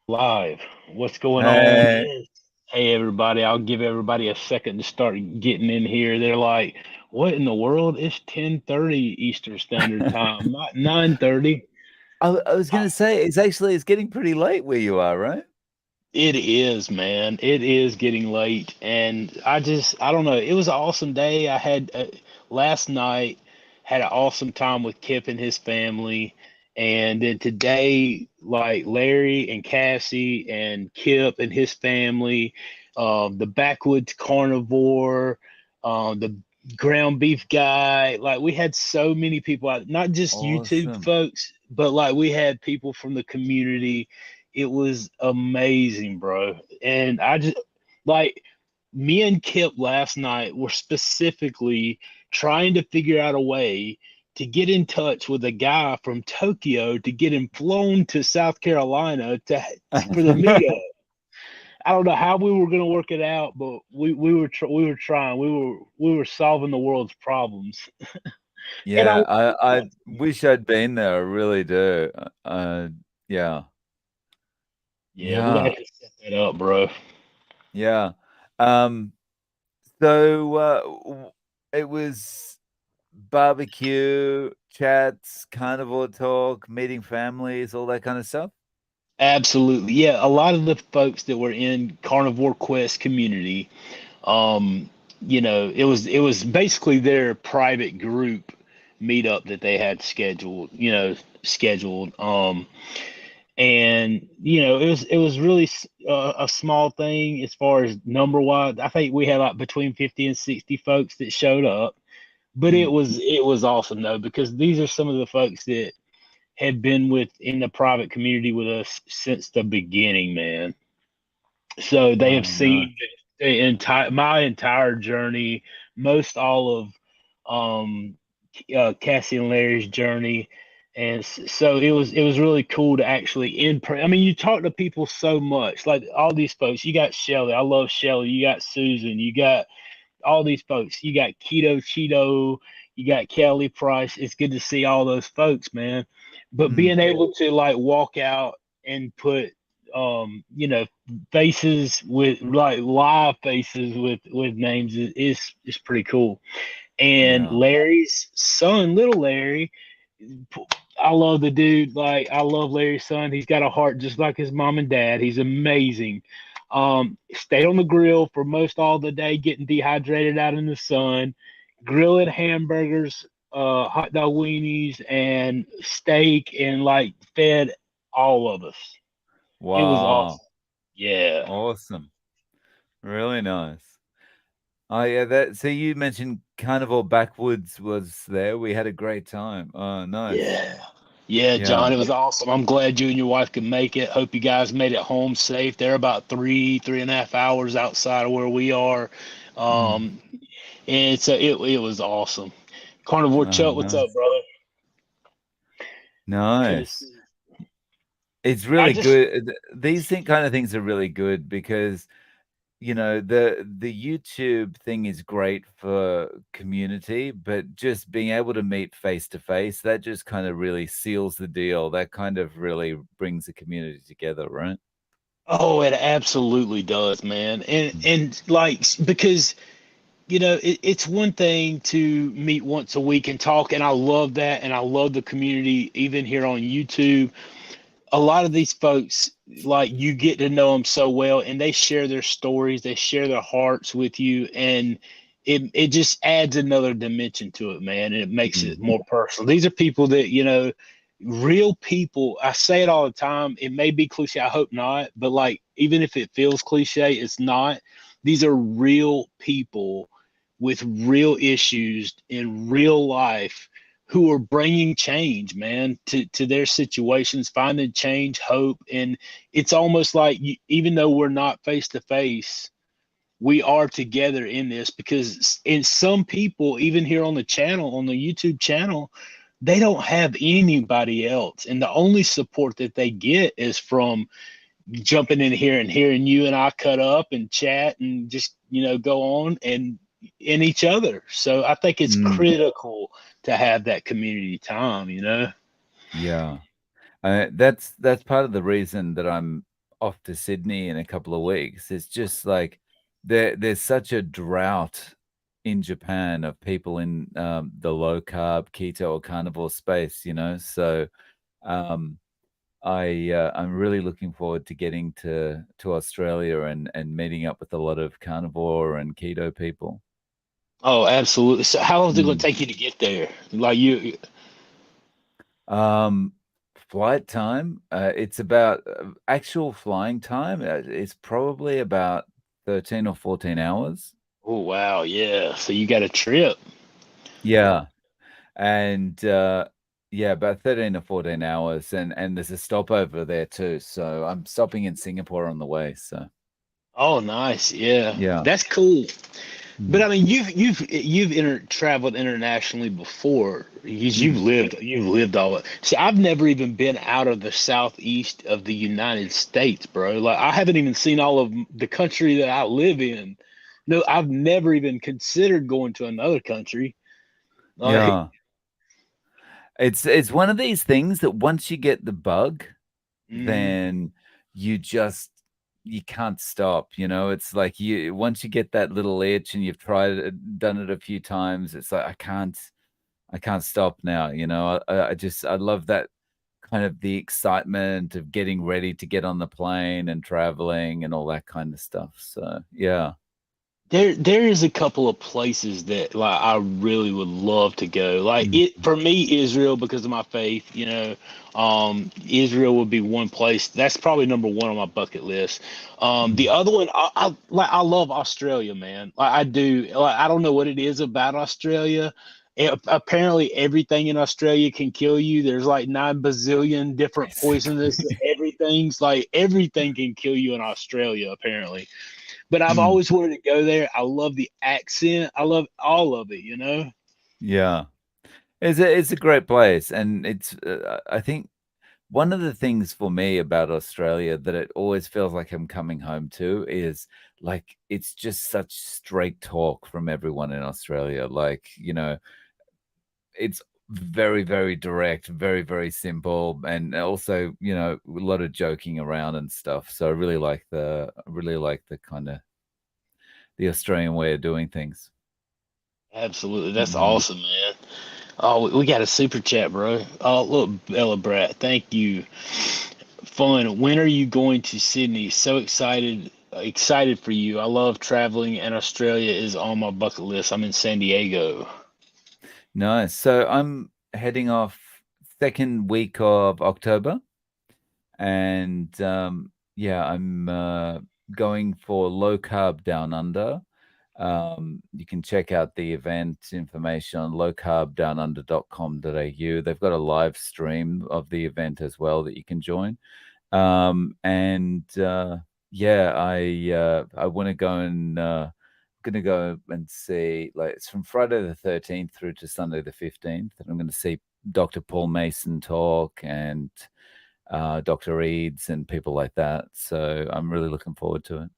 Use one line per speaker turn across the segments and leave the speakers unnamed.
Live. What's going on?
Uh,
Yes. Hey, everybody. I'll give everybody a second to start getting in here. They're like, what in the world? It's 10:30 Eastern Standard Time, not 9:30.
I was gonna say it's getting pretty late where you are, right?
It is, man. It is getting late. And I don't know. It was an awesome day. I had last night, had an awesome time with Kip and his family. And then today, like Larry and Cassie and Kip and his family, the Backwoods Carnivore, the ground beef guy, like we had so many people out, not just YouTube
Awesome.
folks, but like we had people from the community. It was amazing, bro. And I just like me and Kip last night were specifically trying to figure out a way to get in touch with a guy from Tokyo to get him flown to South Carolina to for the meetup. I don't know how we were going to work it out, but we were trying. We were solving the world's problems. And I
Yeah,
love
I
it.
wish I'd been there. I really do. Yeah,
Yeah, we're gonna
yeah,
have to set that up, bro.
yeah. Um, so it was barbecue, chats, carnivore talk, meeting families, all that kind of stuff.
Absolutely. Yeah, a lot of the folks that were in Carnivore Quest community, um, it was basically their private group meetup that they had scheduled. And it was really a small thing as far as number wise. I think we had like between 50 and 60 folks that showed up, but it
Mm.
was it was awesome though because these are some of the folks that have been with in the private community with us since the beginning, man. So they have
Oh, no.
seen the entire my entire journey, most all of Cassie and Larry's journey, and so it was really cool to actually I mean, you talk to people so much, like all these folks. You got Shelly, I love Shelly. You got Susan, you got all these folks. You got Keto Cheeto, you got Kelly Price. It's good to see all those folks, man. But
Mm.
being able to like walk out and put faces with like live faces with names is pretty cool. And
Yeah.
Larry's son, little Larry, I love the dude. Like I love Larry's son. He's got a heart just like his mom and dad. He's amazing. Stayed on the grill for most all the day, getting dehydrated out in the sun, grilling hamburgers, hot dog weenies, and steak, and like fed all of us. It was
Wow.
awesome. Yeah.
Awesome. Really nice. Oh yeah, that so you mentioned Carnival Backwoods was there. We had a great time. Oh, nice.
Yeah. Yeah,
Yeah.
John, it was awesome. I'm glad you and your wife could make it. Hope you guys made it home safe. They're about 3.5 hours outside of where we are.
Mm.
Um, and so it was awesome. Carnivore
Oh,
Chuck, what's up,
nice.
brother? Good to
Nice.
see you.
It's
I
really
just
good. Kind of things are really good because the YouTube thing is great for community, but just being able to meet face to face, that just kind of really seals the deal. That kind of really brings the community together, right?
Oh, it absolutely does, man. And
Mm.
and like because it's one thing to meet once a week and talk, and I love that, and I love the community even here on YouTube. A lot of these folks, like you get to know them so well, and they share their stories, they share their hearts with you, and it just adds another dimension to it, man, and it makes
Mm.
it more personal. These are people that real people. I say it all the time. It may be cliche. I hope not, but like even if it feels cliche, it's not. These are real people with real issues in real life who are bringing change, man, to their situations, finding change, hope, and it's almost like even though we're not face to face, we are together in this because in some people, even here on the channel, on the YouTube channel, they don't have anybody else, and the only support that they get is from jumping in here and hearing you and I cut up and chat and just go on and each other. So I think it's
Mm.
critical to have that community time.
Yeah. That's part of the reason that off to Sydney in a couple of weeks. It's just like there's such a drought in Japan of people in the low carb, keto, or carnivore space, you know. So um, I'm really looking forward to getting to Australia and meeting up with a lot of carnivore and keto people.
Oh, absolutely. So how long is it going to
Mm.
take you to get there? Like you,
Um, Flight time, it's about actual flying time. It's probably about 13 or 14 hours.
oh wow, yeah. So you got a trip.
Yeah, and yeah, about 13 or 14 hours, and there's a stopover there too. So I'm stopping in Singapore on the way. So
Oh, nice. Yeah,
yeah.
that's cool. But
Mm.
I mean, you've traveled internationally before because
Mm.
you've lived all. See, I've never even been out of the southeast of the United States, bro. Like I haven't even seen all of the country that I live in. No, I've never even considered going to another country. Like,
Yeah. It's one of these things that once you get the bug,
mm,
then you just you can't stop, you know? It's like you once you get that little itch and you've tried it, done it a few times, it's like I can't stop now, you know? I just I love that kind of the excitement of getting ready to get on the plane and traveling and all that kind of stuff. So, yeah.
there is a couple of places that like I really would love to go. Like
Mm,
it for me, Israel because of my faith, you know. Israel would be one place. That's probably number one on my bucket list. The
mm.
other one, I love Australia, man. Like I do. Like I don't know what it is about Australia. Apparently, everything in Australia can kill you. There's like 9 bazillion different poisonous.
Basically.
Everything's like everything can kill you in Australia, apparently. But I've
Mm,
always wanted to go there. I love the accent. I love all of it, you know?
yeah. It's a great place, and it's I think one of the things for me about Australia that it always feels like I'm coming home to is like it's just such straight talk from everyone in Australia. Like, you know, it's very, very direct, very, very simple, and also, you know, a lot of joking around and stuff. So I really like the kind of the Australian way of doing things.
Absolutely. That's
Mhm.
awesome, man. Oh, we got a super chat, bro. Oh, look, Bella Brat, thank you. Fun. When are you going to Sydney? So excited for you. I love traveling, and Australia is on my bucket list. I'm in San Diego.
Nice. So I'm heading off second week of October. And yeah, I'm going for low carb down under. You can check out the event information on lowcarbdownunder.com.au. They've got a live stream of the event as well that you can join. And yeah, I want to go and gonna go and see, like, it's from Friday the 13th through to Sunday the 15th, and I'm going to see Dr. Paul Mason talk and Dr. Eads and people like that. So I'm really looking forward to it.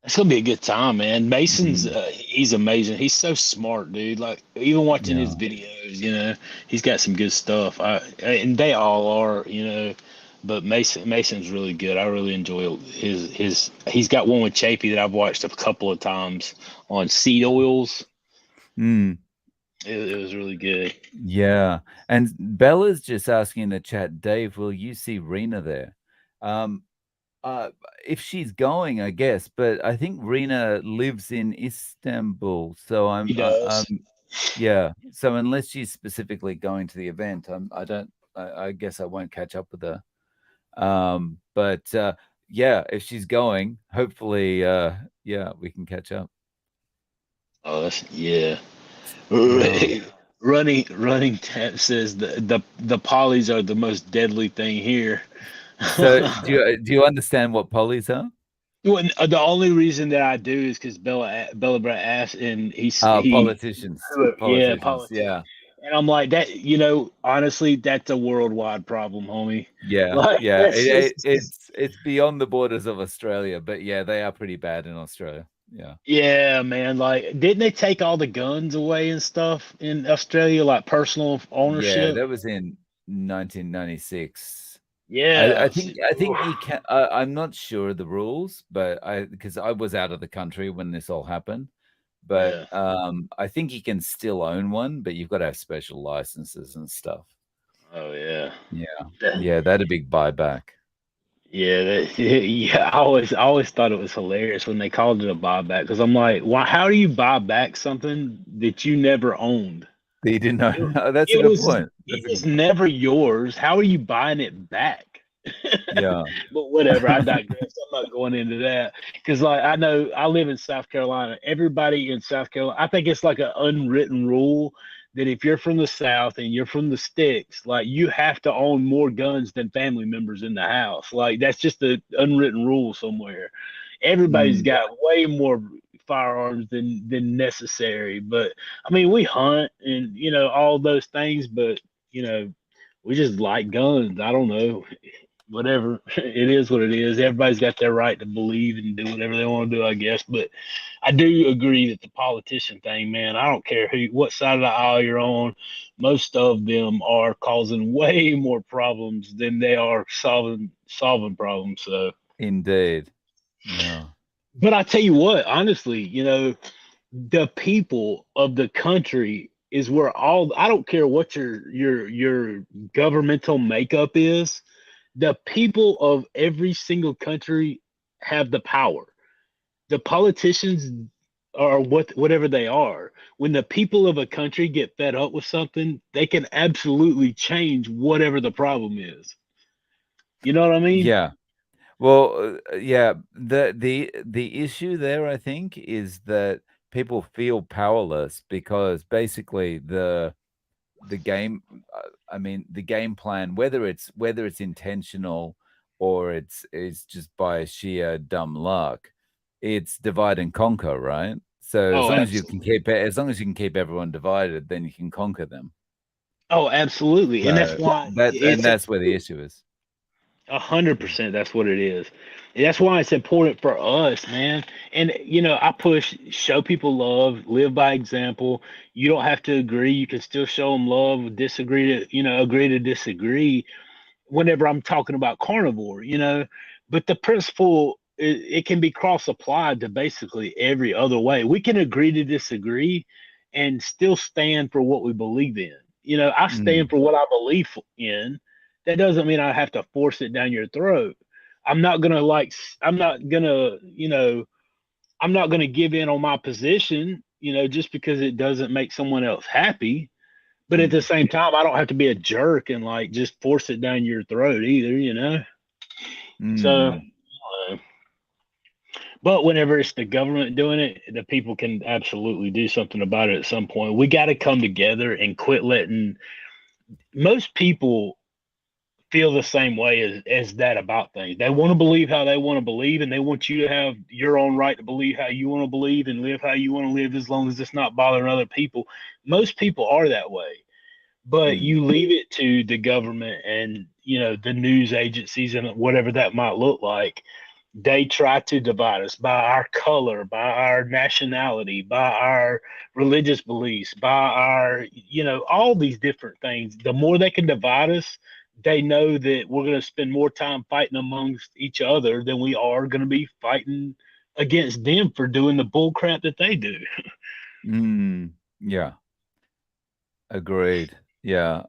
It's gonna be a good time, man. Mason's
Mm,
he's amazing. He's so smart, dude. Like even watching his
yeah.
videos, you know, he's got some good stuff. And they all are, you know, but Mason's really good. I really enjoy his. He's got one with Chapey that I've watched a couple of times on seed oils.
Mm,
It was really good.
yeah. And Bella's just asking in the chat, Dave, will you see Rena there? Um, uh, if she's going, I guess, but I think Rena lives in Istanbul. So
He does.
yeah. So unless she's specifically going to the event, I don't, I guess I won't catch up with her. But yeah, if she's going, hopefully, yeah, we can catch up.
Oh, yeah.
Yeah.
Running tap says the polys are the most deadly thing here.
So do you understand what polys are?
Well, the only reason that I do is because Bella Brett asked, and he
Politicians.
yeah,
Politicians.
politics,
Yeah.
and I'm like that. You know, honestly, that's a worldwide problem, homie.
Yeah.
Like
Yeah.
that's just
It's beyond the borders of Australia, but yeah, they are pretty bad in Australia. Yeah.
yeah, man. Like, didn't they take all the guns away and stuff in Australia, like personal
Yeah,
ownership?
that was in 1996. I
Yeah.
think I think you can. I'm not sure of the rules, but I because I was out of the country when this all happened. But
Yeah.
I think you can still own one, but you've got to have special licenses and stuff.
Oh yeah.
Yeah,
That-
yeah, that'd a big buyback.
yeah, yeah. I always thought it was hilarious when they called it a buyback because I'm like, why? How do you buy back something that you never owned?
You didn't know.
It,
Oh, that's a
it
good
was
point.
it
That's a
was
good point.
never yours. How are you buying it back?
Yeah.
But whatever, I digress. I'm not going into that because, like, I know I live in South Carolina. Everybody in South Carolina, I think it's like an unwritten rule that if you're from the South and you're from the sticks, like you have to own more guns than family members in the house. Like that's just an unwritten rule somewhere. Everybody's
Mm,
got way more firearms than necessary. But I mean, we hunt and all those things, but you know, we just like guns. I don't know, whatever. It is what it is. Everybody's got their right to believe and do whatever they want to do, I guess. But I do agree that the politician thing, man, I don't care what side of the aisle you're on. Most of them are causing way more problems than they are solving problems. So,
indeed. Yeah.
but I tell you what, honestly, the people of the country is where all. I don't care what your governmental makeup is. The people of every single country have the power. The politicians are whatever they are. When the people of a country get fed up with something, they can absolutely change whatever the problem is. You know what I mean?
Yeah. Well, yeah, the issue there, I think, is that people feel powerless because basically the game, I mean, the game plan, whether it's intentional or it's just by sheer dumb luck, it's divide and conquer, right? So
Oh, absolutely.
as long as you can keep everyone divided, then you can conquer them.
Oh, absolutely. And that's
So
why
and
it's
that's where the issue is.
100%. That's what it is. And that's why it's important for us, man. And I push show people love, live by example. You don't have to agree. You can still show them love. Disagree to agree to disagree. Whenever I'm talking about carnivore, but the principle it can be cross applied to basically every other way. We can agree to disagree and still stand for what we believe in. I stand
Mm,
for what I believe in. That doesn't mean I have to force it down your throat. I'm not gonna I'm not gonna, I'm not gonna give in on my position, just because it doesn't make someone else happy. But at the
mm,
same time, I don't have to be a jerk and like just force it down your throat either. So,
mm.
but whenever it's the government doing it, the people can absolutely do something about it at some point. We got to come together and quit letting most people feel the same way as that about things. They want to believe how they want to believe, and they want you to have your own right to believe how you want to believe and live how you want to live as long as it's not bothering other people. Most people are that way. But
Mm,
you leave it to the government and the news agencies and whatever that might look like. They try to divide us by our color, by our nationality, by our religious beliefs, by our all these different things. The more they can divide us, they know that we're going to spend more time fighting amongst each other than we are going to be fighting against them for doing the bull crap that they do.
yeah, agreed. Yeah,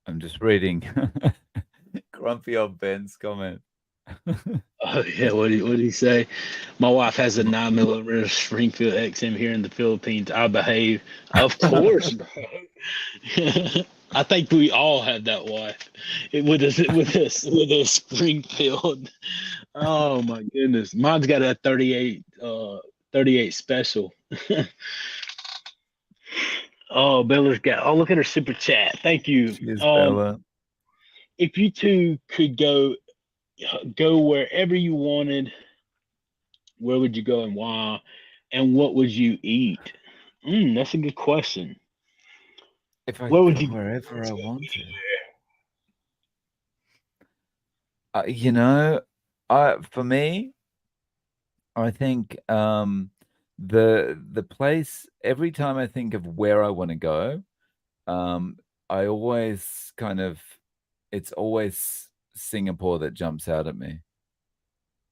I'm just reading grumpy old Ben's comment.
Oh yeah, what did he say? My wife has a 9 millimeter Springfield XM here in the Philippines. I behave, of course, bro. I think we all have that wife with a Springfield. Oh my goodness, mine's got a 38 special. Oh, Bella's got. Oh, look at her super chat. Thank you.
Cheers, Bella.
If you two could go wherever you wanted, where would you go and why? And what would you eat? That's a good question.
If I
Where
could
would
go
you
wherever I
go
wanted. You know, for me, I think the place every time I think of where I want to go, I always kind of it's always Singapore that jumps out at me.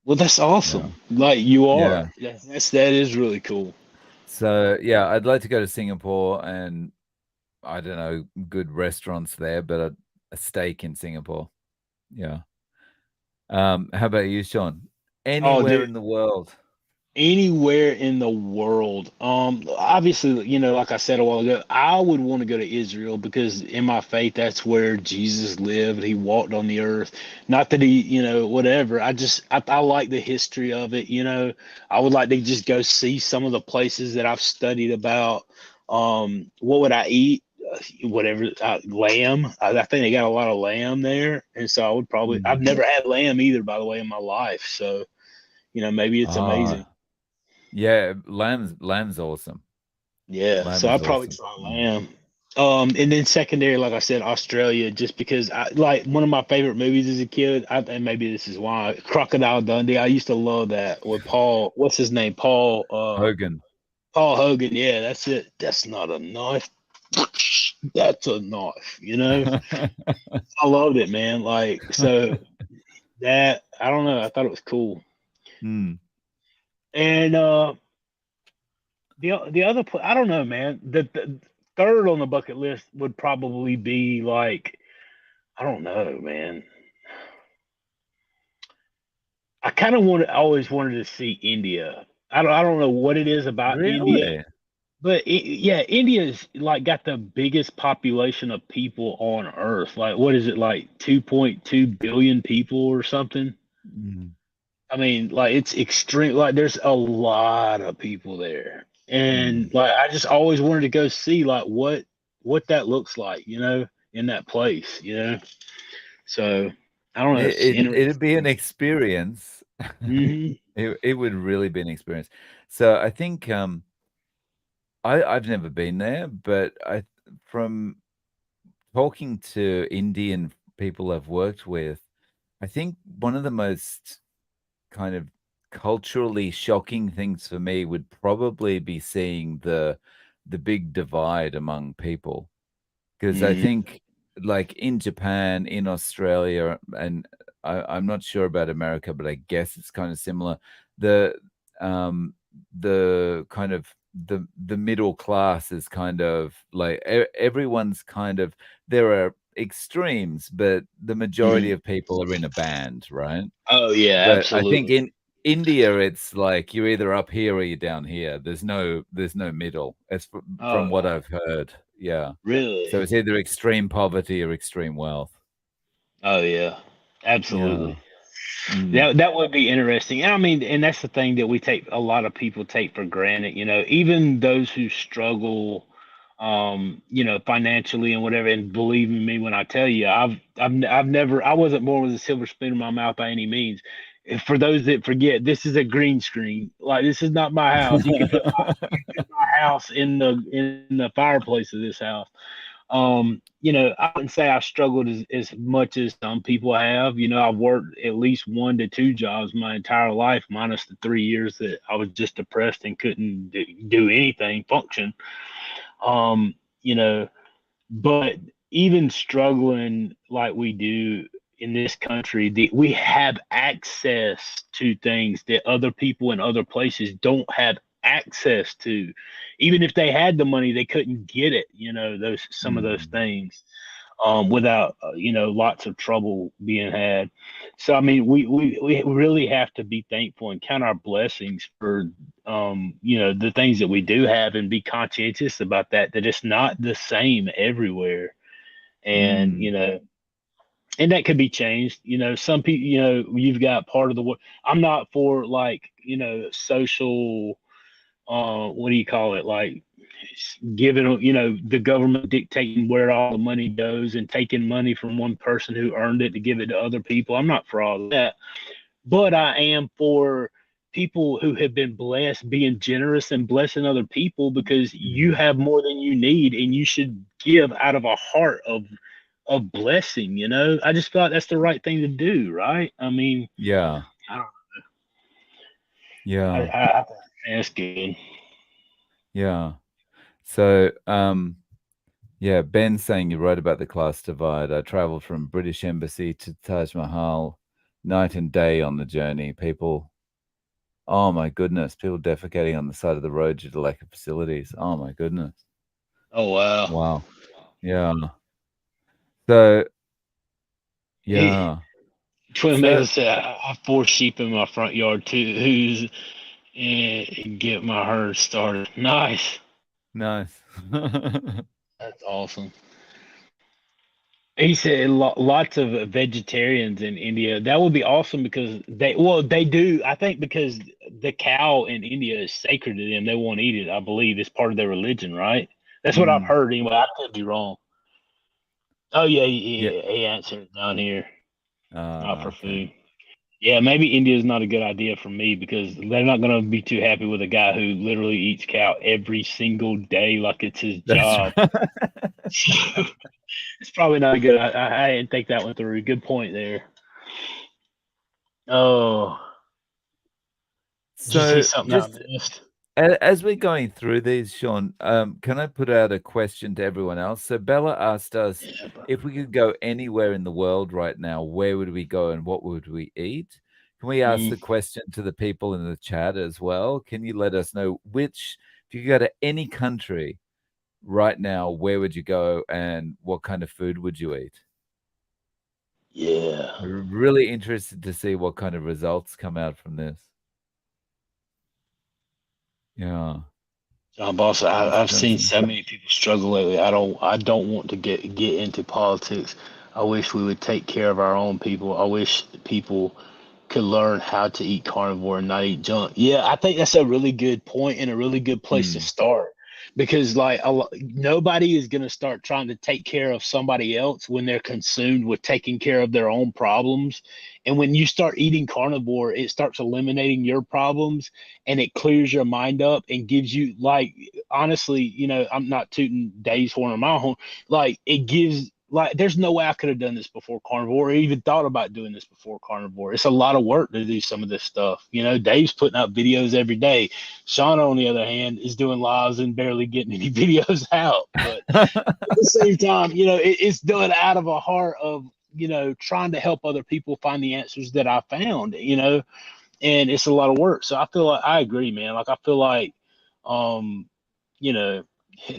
Well, that's
Yeah.
awesome. Like you
Yeah.
are. That is really cool.
So yeah, I'd like to go to Singapore and I don't know, good restaurants there, but a steak in Singapore. Yeah. How about you, Sean?
Oh,
Anywhere
dude.
in the world.
Anywhere in the world. Obviously, like I said a while ago, I would want to go to Israel because in my faith, that's where Jesus lived. He walked on the earth. Not that he, whatever. I like the history of it. I would like to just go see some of the places that I've studied about. What would I eat? Whatever, lamb. I think they got a lot of lamb there, and so I would probably. I've
Mm.
never had lamb either, by the way, in my life. So, maybe it's amazing.
Ah, yeah, lamb's awesome.
Yeah,
Lamb
so
is
I'd probably
awesome.
try
Mm.
lamb. And then secondary, like I said, Australia, just because I like one of my favorite movies as a kid. And maybe this is why Crocodile Dundee. I used to love that with Paul. What's his name?
Hogan.
Paul Hogan. Yeah, that's it. That's not a knife. That's a knife. I loved it, man. Like so that I don't know. I thought it was cool.
Mm.
And the other I don't know, man. The third on the bucket list would probably be like I don't know, man. I kind of always wanted to see India. I don't know what it is about India,
Really?
but yeah, India's like got the biggest population of people on Earth. Like, what is it like 2.2 billion people or something?
Mm.
I mean, like it's extreme. Like, there's a lot of people there,
Mm.
and like I just always wanted to go see like what that looks like, in that place. So I don't know. It's
It'd be an
interesting.
experience.
Hmm.
It would really be an experience. So I think I've never been there, but I from talking to Indian people I've worked with, I think one of the most kind of culturally shocking things for me would probably be seeing the big divide among people. Because I
Hmm.
think, like in Japan, in Australia, and I'm not sure about America, but I guess it's kind of similar. The um, the kind of the middle class is kind of like everyone's kind of there are extremes, but the majority
Hmm.
of people are in a band, right?
Oh yeah,
But I think
absolutely.
in India, it's like you're either up here or you're down here. There's no middle. It's from
Oh,
what I've heard. Yeah. So
really?
it's either extreme poverty or extreme wealth.
Oh yeah,
Yeah.
absolutely.
Mm.
That would be interesting. I mean, and that's the thing that a lot of people take for granted. Even those who struggle, financially and whatever. And believe me when I tell you, I've never, I wasn't born with a silver spoon in my mouth by any means. For those that forget, this is a green screen. Like, this is not my house. You can put my house in the fireplace of this house. I wouldn't say I struggled as much as some people have. I've worked at least 1 to 2 jobs my entire life, minus the 3 years that I was just depressed and couldn't do anything, function. Um, you know, but even struggling like we do in this country, we have access to things that other people in other places don't have access to. Even if they had the money, they couldn't get it. Those some of those
Mm.
things without lots of trouble being had. So I mean, we really have to be thankful and count our blessings for the things that we do have, and be conscientious about that. That it's not the same everywhere, and
Mm.
and that could be changed. Some people, you've got part of the world. I'm not for like social what do you call it, like giving the government dictating where all the money goes and taking money from one person who earned it to give it to other people. I'm not for all that, but I am for people who have been blessed being generous and blessing other people, because you
Mm.
have more than you need, and you should give out of a heart of blessing. I just thought that's the right thing to do, right? I mean,
Yeah.
I don't
Yeah.
I that's good.
Yeah. So, Yeah, Ben saying you're right about the class divide. I traveled from British Embassy to Taj Mahal, night and day on the journey. People, oh my goodness, people defecating on the side of the road due to lack of facilities. Oh my goodness.
Oh wow.
Wow. Yeah. So,
He,
yeah.
Twin
So
Mason said, I have 4 sheep in my front yard too. Who's and get my herd started. Nice.
nice.
That's awesome. He said lots of vegetarians in India. That would be awesome because they do. I think because the cow in India is sacred to them, they won't eat it. I believe it's part of their religion, right? That's what I've
Mm,
heard anyway. I could be wrong. Oh yeah,
yeah.
he answered down here, not for
Okay.
food. Yeah, maybe India is not a good idea for me because they're not going to be too happy with a guy who literally eats cow every single day like it's his
That's
job.
right.
It's probably not good. I didn't think that one through. Good point there. Oh, did you see
So
something I
just
missed?
as we're going through these, Sean, can I put out a question to everyone else? So Bella asked us
Yeah, bro.
if we could go anywhere in the world right now, where would we go and what would we eat? Can we ask
Mm,
the question to the people in the chat as well? Can you let us know if you could go to any country right now, where would you go and what kind of food would you eat?
yeah.
We're really interested to see what kind of results come out from this. Yeah,
Boss,
it's
I've seen
fascinating.
so many people struggle lately. I don't want to get into politics. I wish we would take care of our own people. I wish people could learn how to eat carnivore and not eat junk. Yeah, I think that's a really good point and a really good place to
Mm,
start because like nobody is going to start trying to take care of somebody else when they're consumed with taking care of their own problems. And when you start eating carnivore, it starts eliminating your problems and it clears your mind up and gives you like honestly, I'm not tooting Dave's horn or my horn, like it gives like there's no way I could have done this before carnivore or even thought about doing this before carnivore. It's a lot of work to do some of this stuff. Dave's putting out videos every day. Sean, on the other hand, is doing lives and barely getting any videos out. But at the same time, it's done out of a heart of, trying to help other people find the answers that I found, and it's a lot of work. So I feel like I agree, man. Like I feel like, um, you know,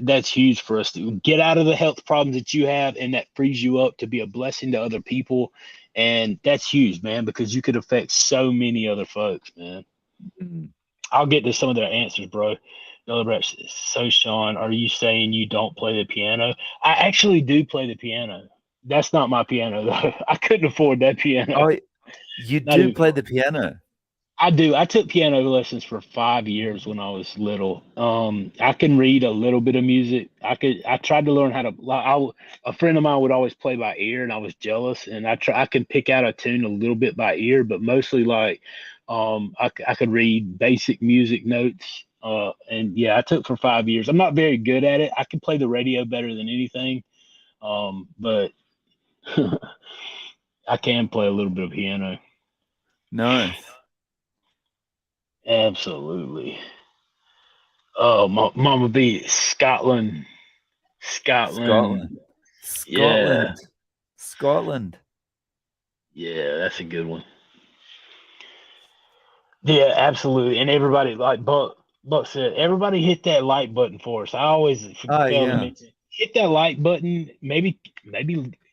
that's huge for us to get out of the health problems that you have, and that frees you up to be a blessing to other people, and that's huge, man, because you could affect so many other folks, man.
mm.
I'll get to some of their answers, bro. So, Sean, are you saying you don't play the piano? I actually do play the piano. That's not my piano though. I couldn't afford that piano.
Oh, you
Not
do
even
play the piano?
I do. I took piano lessons for 5 years when I was little. I can read a little bit of music. I tried to learn how to. A friend of mine would always play by ear, and I was jealous. And I could pick out a tune a little bit by ear, but mostly like, I could read basic music notes. And yeah, I took for 5 years. I'm not very good at it. I can play the radio better than anything. But I can play a little bit of piano.
Nice.
Absolutely. Oh, Mama B, Scotland,
Scotland.
Scotland. Yeah,
Scotland. Scotland.
yeah, that's a good one. Yeah, absolutely. And everybody, like Buck said, everybody hit that like button for us. I always
Oh,
fail to
yeah.
mention hit that like button. Maybe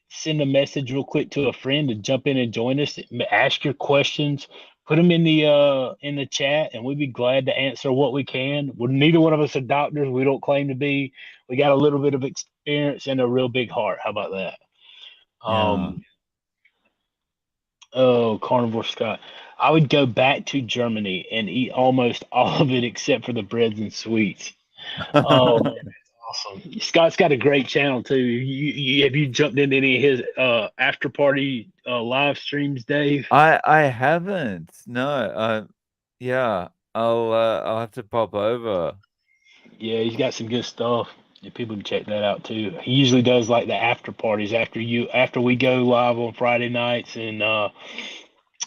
send a message real quick to a friend to jump in and join us. Ask your questions. Put them in the chat, and we'd be glad to answer what we can. Neither one of us are doctors. We don't claim to be. We got a little bit of experience and a real big heart. How about that?
Yeah.
Um, Oh, Carnivore Scott. I would go back to Germany and eat almost all of it except for the breads and sweets. Oh man, that's awesome. Scott's got a great channel too. Have you jumped into any of his after party live streams, Dave?
I haven't. No. Yeah. I'll have to pop over.
Yeah, he's got some good stuff. Yeah, people can check that out too. He usually does like the after parties after we go live on Friday nights and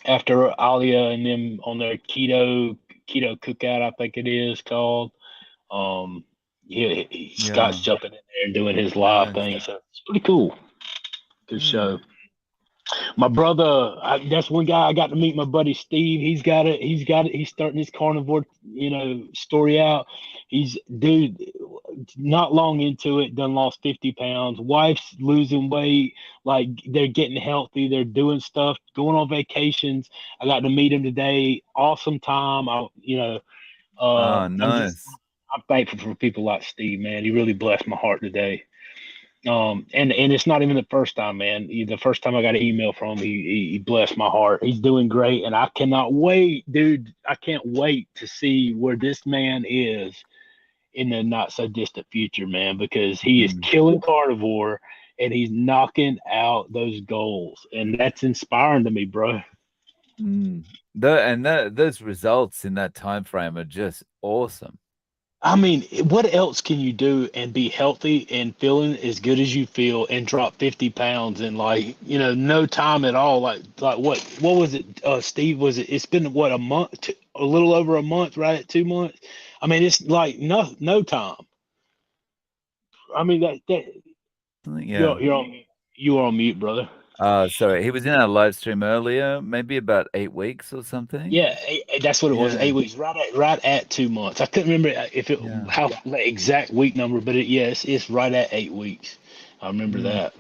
after Alia and them on their keto cookout, I think it is called. Um, Scott's
Yeah.
jumping in there and doing his live
Nice.
thing, so it's pretty cool. Good
Mm.
show. My brother, that's one guy I got to meet. My buddy Steve. He's starting his carnivore, story out. He's dude, not long into it, done lost 50 pounds. Wife's losing weight. Like they're getting healthy. They're doing stuff, going on vacations. I got to meet him today. Awesome time.
Oh,
I'm just
nice.
I'm thankful for people like Steve, man. He really blessed my heart today. And it's not even the first time, man. The first time I got an email from him, he blessed my heart. He's doing great, and I cannot wait, dude. I can't wait to see where this man is in the not so distant future, man, because he is
Mm.
killing carnivore and he's knocking out those goals, and that's inspiring to me, bro.
Mm. Those results in that time frame are just awesome.
I mean, what else can you do and be healthy and feeling as good as you feel and drop 50 pounds in like, no time at all? Like what was it, Steve? Was it, it's been what, a month, a little over a month, right? At 2 months. I mean, it's like no time. I mean, that
Yeah.
you are on mute, brother.
Sorry, he was in our live stream earlier, maybe about 8 weeks or something?
Yeah, that's what it was.
Yeah,
8 weeks, right at 2 months. I couldn't remember if it
yeah.
how the exact week number, but it's right at 8 weeks. I remember
Mm.
that.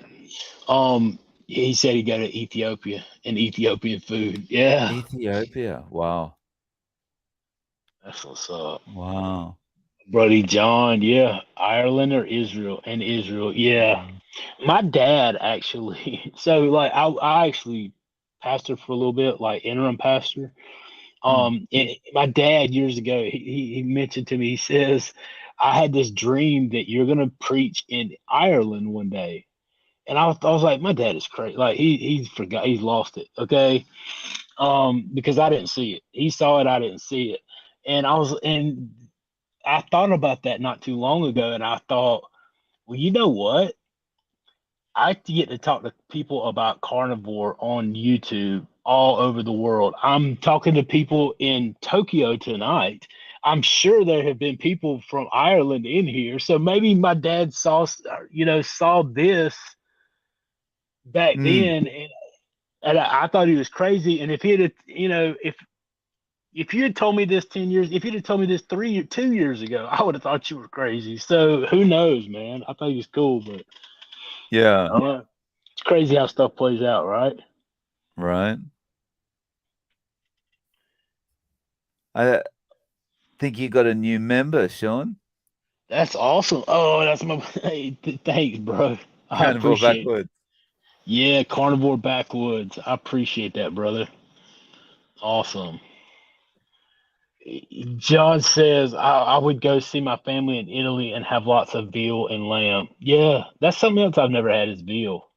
He said he got to Ethiopia and Ethiopian food. Yeah,
Ethiopia, wow,
that's what's up.
wow.
Brody John, yeah, Ireland or Israel and Israel, yeah.
Mm,
My dad actually, so like I actually pastored for a little bit, like interim pastor.
mm,
And my dad years ago, he mentioned to me, he says, I had this dream that you're gonna preach in Ireland one day. And I was like, my dad is crazy. Like he's forgot, he's lost it. Okay. Because I didn't see it. He saw it, I didn't see it. And I thought about that not too long ago, and I thought, well, you know what? I get to talk to people about carnivore on YouTube all over the world. I'm talking to people in Tokyo tonight. I'm sure there have been people from Ireland in here. So maybe my dad saw this back
mm.
then, and I thought he was crazy. And if he had, if you had told me this 10 years, if you'd have told me this 2 years ago, I would have thought you were crazy. So who knows, man? I think it's cool, but
Yeah,
it's crazy how stuff plays out, right?
right. I think you got a new member, Sean.
That's awesome. Oh, that's my hey, thanks, bro. I
Carnivore
appreciate it.
Backwoods.
Yeah, carnivore backwoods. I appreciate that, brother. Awesome. John says I would go see my family in Italy and have lots of veal and lamb. Yeah, that's something else I've never had is veal.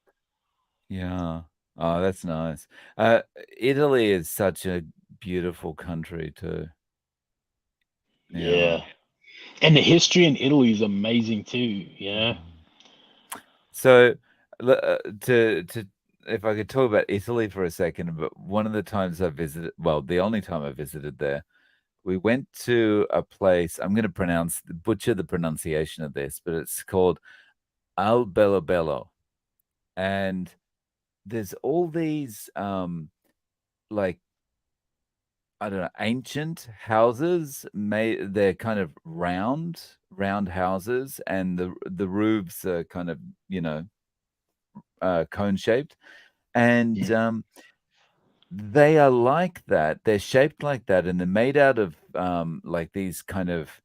Yeah. Oh, that's nice. Uh, Italy is such a beautiful country too. Yeah.
Yeah. And the history in Italy is amazing too, you know?
Mm. So, to if I could talk about Italy for a second, but one of the times I visited, well, the only time I visited there, we went to a place. I'm going to butcher the pronunciation of this, but it's called Al Bello Bello, and there's all these like I don't know, ancient houses. They're kind of round houses, and the roofs are kind of you know cone shaped, and
Yeah.
they are like that. They're shaped like that, and they're made out of like these kind of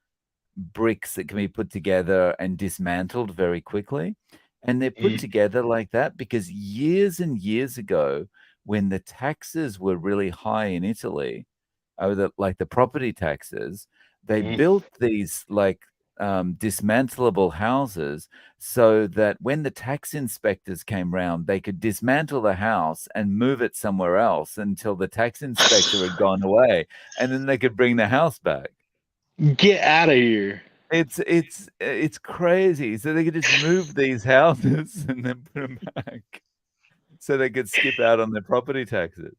bricks that can be put together and dismantled very quickly. And they're put
Mm,
together like that because years and years ago, when the taxes were really high in Italy, like the property taxes, they
mm.
built these like dismantleable houses so that when the tax inspectors came round, they could dismantle the house and move it somewhere else until the tax inspector had gone away, and then they could bring the house back.
Get out of here.
It's crazy. So they could just move these houses and then put them back so they could skip out on their property taxes.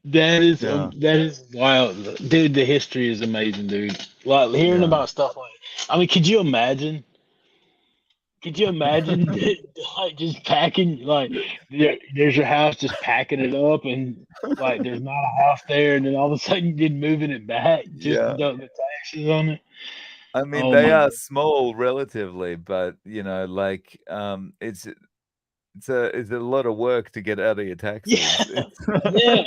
Yeah.
that is wild, dude. The history is amazing, dude. Like hearing
Yeah.
about stuff like, I mean, could you imagine? Could you imagine like just packing like there's your house, just packing it up, and like there's not a house there, and then all of a sudden you did moving it back just to
Yeah.
dump the taxes on it.
I mean,
Oh
they
my
are
god!
small relatively, but, like, it's a lot of work to get out of your
Yeah,
taxes. It's
yeah.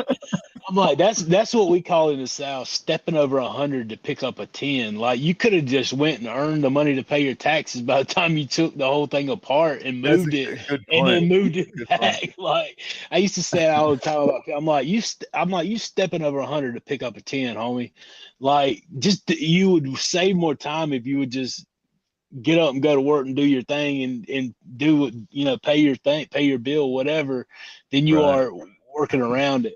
I'm like, that's what we call in the South stepping over 100 to pick up a 10. Like you could have just went and earned the money to pay your taxes by the time you took the whole thing apart and
that's
moved it
a good
and
point.
then moved it
Good point.
back. Like I used to say it all the time about, I'm like you stepping over 100 to pick up a 10, homie. Like just you would save more time if you would just get up and go to work and do your thing and do what, pay your thing, pay your bill, whatever, than you
Right.
are working around it.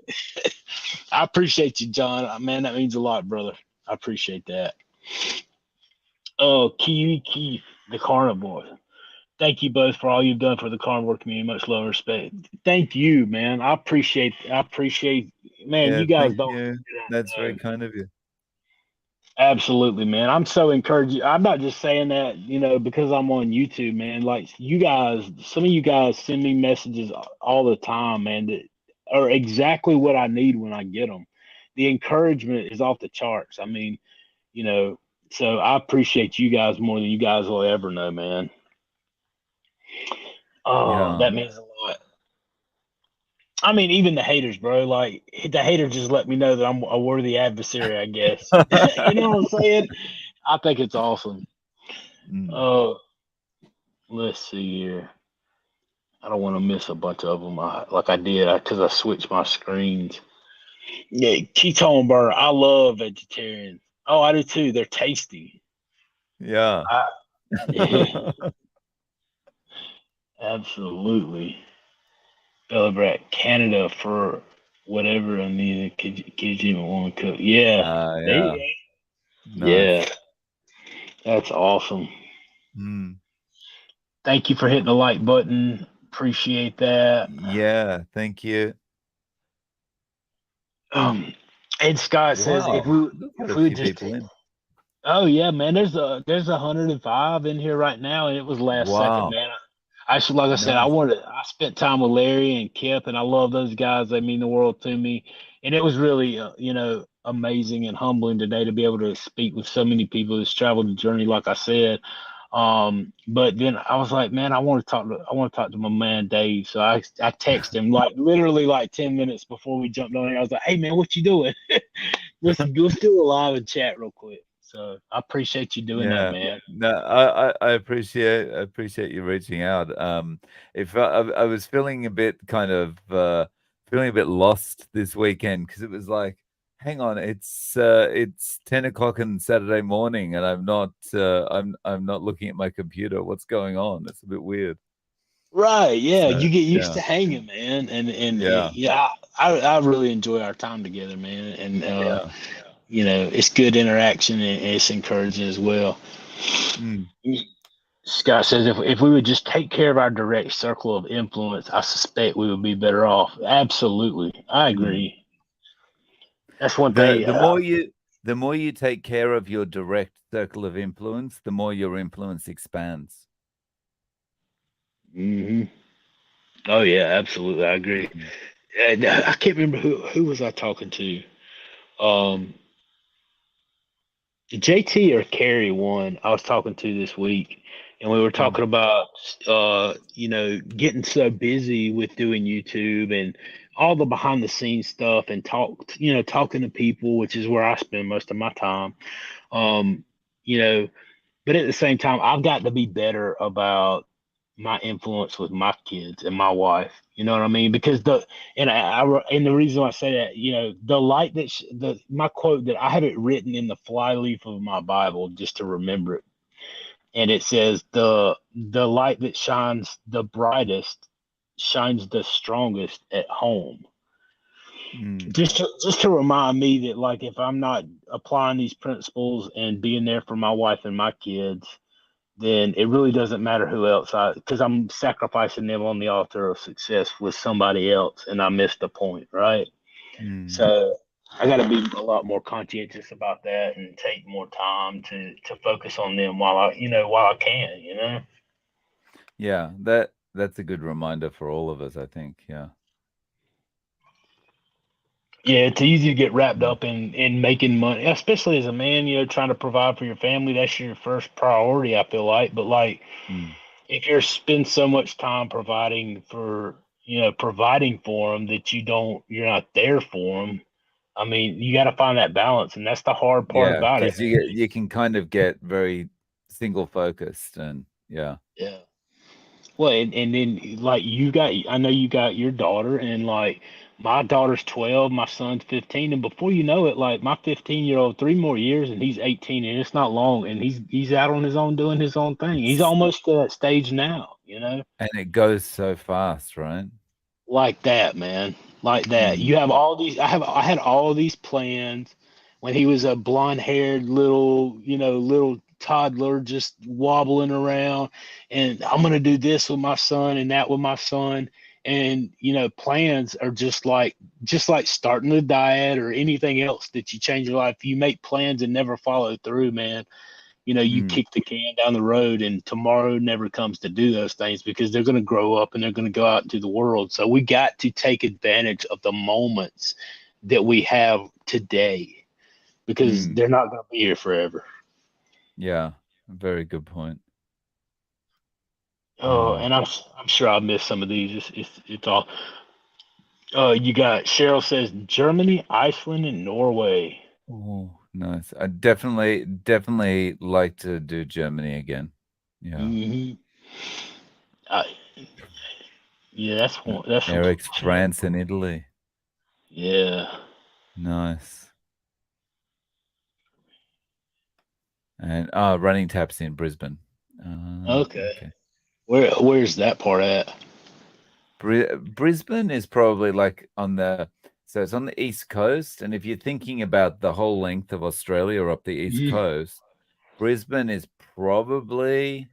I appreciate you, John. Man, that means a lot, brother. I appreciate that. Oh, Kiwi Keith, the Carnivore. Thank you both for all you've done for the carnivore community. Much love and respect. Thank you, man. I appreciate, man,
Yeah,
you guys
thank
don't
you. That's very
know.
kind of you.
Absolutely, man. I'm so encouraged. I'm not just saying that, because I'm on YouTube, man. Like you guys, some of you guys send me messages all the time, man, that are exactly what I need when I get them. The encouragement is off the charts. I mean, you know, so I appreciate you guys more than you guys will ever know, man. Oh,
Yeah.
that means a lot. I mean, even the haters, bro. Like the haters just let me know that I'm a worthy adversary, I guess. You know what I'm saying? I think it's awesome.
Mm.
Uh, let's see here. I don't want to miss a bunch of them, like I did, because I switched my screens. Yeah, ketone burger. I love vegetarians. Oh, I do too. They're tasty.
Yeah.
I, absolutely. Celebrate Canada for whatever I need. Kids even want to cook. Yeah, there you
Yeah.
go.
Nice.
Yeah, that's awesome.
Mm.
Thank you for hitting the like button. Appreciate that.
Yeah, thank you.
Um, Ed Scott says
Wow, we've got
if
a
we would
few
just
people in.
oh yeah, man. There's 105 in here right now, and it was last second,
Wow,
man. I should, like I said,
nice.
I spent time with Larry and Kip, and I love those guys. They mean the world to me, and it was really amazing and humbling today to be able to speak with so many people that's traveled the journey, like I said. But then I was like, man, I want to talk to my man Dave. So I texted him like literally like 10 minutes before we jumped on here. I was like, hey man, what you doing? let's do a live and chat real quick. So I appreciate you doing that,
Yeah.
man.
No, I appreciate you reaching out. If I was feeling a bit feeling a bit lost this weekend because it was like, hang on, it's 10 o'clock on Saturday morning and I'm not looking at my computer. What's going on? It's a bit weird.
Right, yeah,
So
you get used
yeah,
to hanging, man, and
yeah,
yeah, I really enjoy our time together, man, and
yeah.
it's good interaction and it's encouraging as well.
Mm,
Scott says if we would just take care of our direct circle of influence, I suspect we would be better off. Absolutely, I
mm.
agree. That's one
The
thing.
the more you take care of your direct circle of influence, the more your influence expands.
Hmm. Oh yeah, absolutely, I agree.
Mm,
And I can't remember who was I talking to. Um, JT or Carrie one I was talking to this week, and we were
mm,
talking about getting so busy with doing YouTube and all the behind the scenes stuff and talking to people, which is where I spend most of my time. Um, you know, but at the same time, I've got to be better about my influence with my kids and my wife. You know what I mean? Because and the reason why I say that, the light the my quote that I have it written in the flyleaf of my Bible just to remember it, and it says the light that shines the brightest shines the strongest at home.
mm,
Just to remind me that like if I'm not applying these principles and being there for my wife and my kids, then it really doesn't matter who else because I'm sacrificing them on the altar of success with somebody else and I missed the point, right?
Mm.
So I got to be a lot more conscientious about that and take more time to focus on them while I can,
Yeah, that's a good reminder for all of us, I think. Yeah.
Yeah, it's easy to get wrapped
Mm.
up in making money, especially as a man, trying to provide for your family. That's your first priority, I feel like. But like,
Mm.
if you're spend so much time providing for them that you're not there for them. I mean, you got to find that balance, and that's the hard part
Yeah,
about it,
because
man.
you can kind of get very single focused and yeah.
Yeah. Well, and then like I know you got your daughter, and like my daughter's 12, my son's 15, and before you know it, like my 15-year-old, 3 more years, and he's 18, and it's not long, and he's out on his own doing his own thing. He's
It's
almost to that stage now,
and it goes so fast, right?
like that, man, like that.
Mm.
You have all these. I had all these plans when he was a blonde-haired little toddler just wobbling around, and I'm gonna do this with my son and that with my son. And plans are just like starting a diet or anything else that you change your life. You make plans and never follow through, man. You
Mm.
kick the can down the road, and tomorrow never comes to do those things because they're going to grow up and they're going to go out into the world. So we got to take advantage of the moments that we have today because
Mm.
they're not going to be here forever.
Yeah, very good point.
Oh,
Yeah.
and I'm sure I missed some of these. It's all. You got Cheryl says Germany, Iceland, and Norway.
Oh, nice. I definitely like to do Germany again. Yeah.
Hmm. I, yeah, that's some
Eric's
place, man.
France and Italy.
Yeah.
Nice. And running taps in Brisbane.
Okay.
Okay.
Where's that part at?
Brisbane is probably like so it's on the east coast, and if you're thinking about the whole length of Australia or up the east
Mhm.
coast, Brisbane is probably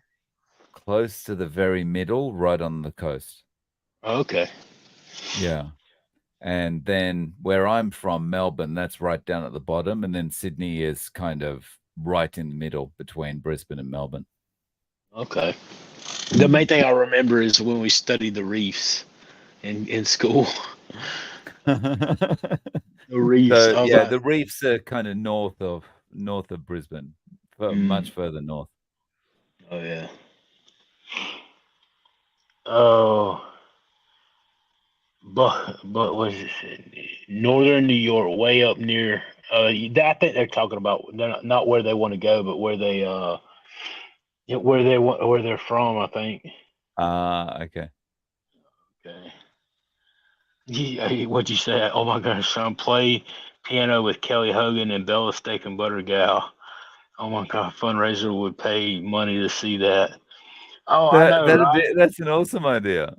close to the very middle, right on the coast.
Okay.
Yeah. And then where I'm from, Melbourne, that's right down at the bottom, and then Sydney is kind of right in the middle between Brisbane and Melbourne.
Okay. The main
Mm.
thing I remember is when we studied the reefs in school. The reefs.
So
I was
yeah,
like,
the reefs are kind of north of Brisbane,
mm,
much further north.
oh yeah. Oh, but what is it? Northern New York, way up near. I think they're talking about they're not where they want to go, but where they're from. I think.
Ah, okay.
Okay. What'd you say? Oh my gosh, son, play piano with Kelly Hogan and Bella Steak and Butter Gal. Oh my God, fundraiser would pay money to see that. Oh, I know, right?
That's an awesome idea.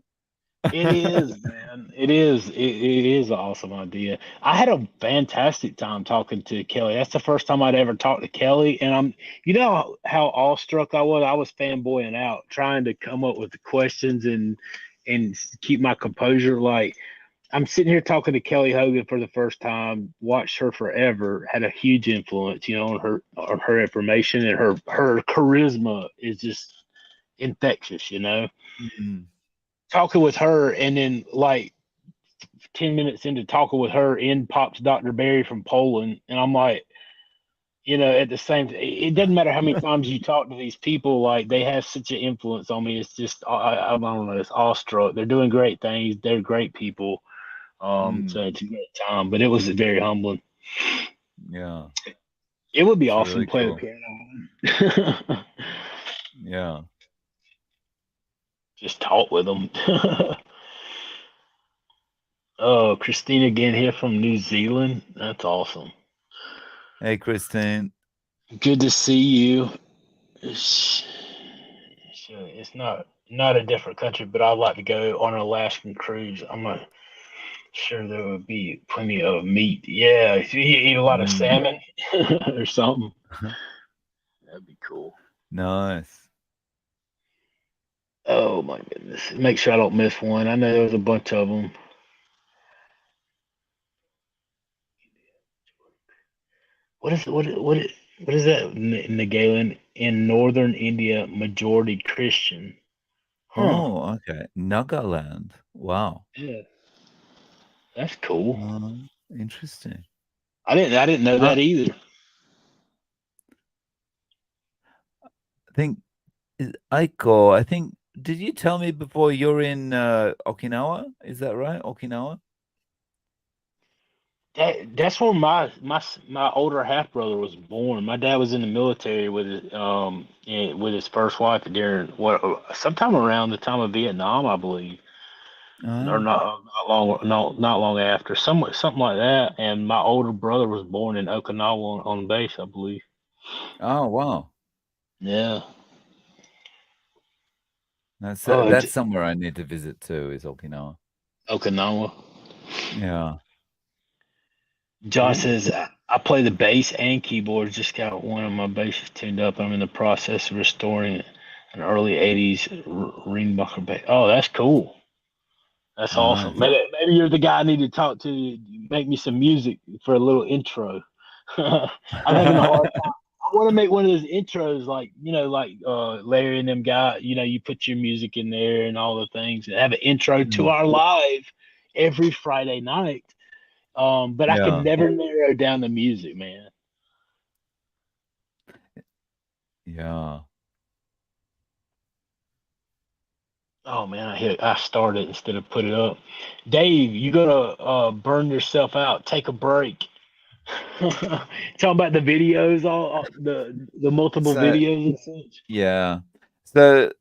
It is, man. It is. It is an awesome idea. I had a fantastic time talking to Kelly. That's the first time I'd ever talked to Kelly, and you know how awestruck I was. I was fanboying out, trying to come up with the questions and keep my composure. Like I'm sitting here talking to Kelly Hogan for the first time. Watched her forever. Had a huge influence, on her information, and her charisma is just infectious.
Mm.
Talking with her, and then like 10 minutes into talking with her, in pops Dr. Barry from Poland, and I'm like, at the same, it doesn't matter how many times you talk to these people, like they have such an influence on me. It's just I don't know, it's awestruck. They're doing great things. They're great people. So
Mm.
it's a great time, but it was very humbling.
Yeah,
It would be
it's
awesome
really
to play the
cool.
piano.
Yeah.
Just talk with them. Oh, Christina again here from New Zealand. That's awesome.
Hey, Christine.
Good to see you. It's, it's not a different country, but I'd like to go on an Alaskan cruise. I'm not sure there would be plenty of meat. Yeah, if you eat a lot of
Mm.
salmon or something, that'd be cool.
Nice.
Oh my goodness! Make sure I don't miss one. I know there was a bunch of them. what is that? Nagaland in northern India, majority Christian. Huh.
Oh, okay. Nagaland. Wow.
Yeah, that's cool.
Interesting.
I didn't know
Uh,
that either.
I think Aiko, I think did you tell me before you're in Okinawa? Is that right? Okinawa?
That's where my older half brother was born. My dad was in the military with his first wife during what sometime around the time of Vietnam, I believe, or
Ah.
not long after, something like that. And my older brother was born in Okinawa on base, I believe.
Oh, wow.
Yeah.
That's somewhere I need to visit too, is Okinawa.
Okinawa.
Yeah.
Josh
Cool.
says I play the bass and keyboards. Just got one of my basses tuned up. I'm in the process of restoring an early '80s Reenbacher bass. Oh, that's cool. That's awesome.
Nice.
Maybe you're the guy I need to talk to. Make me some music for a little intro. I'm having a hard time. I want to make one of those intros, like Larry and them guy. You put your music in there and all the things, and have an intro to
Mm.
our live every Friday night. But I can
Yeah.
never narrow down the music, man.
Yeah.
Oh man, I started instead of put it up. Dave, you gonna burn yourself out? Take a break. Talking about the videos, all the multiple
So,
videos and such.
yeah. So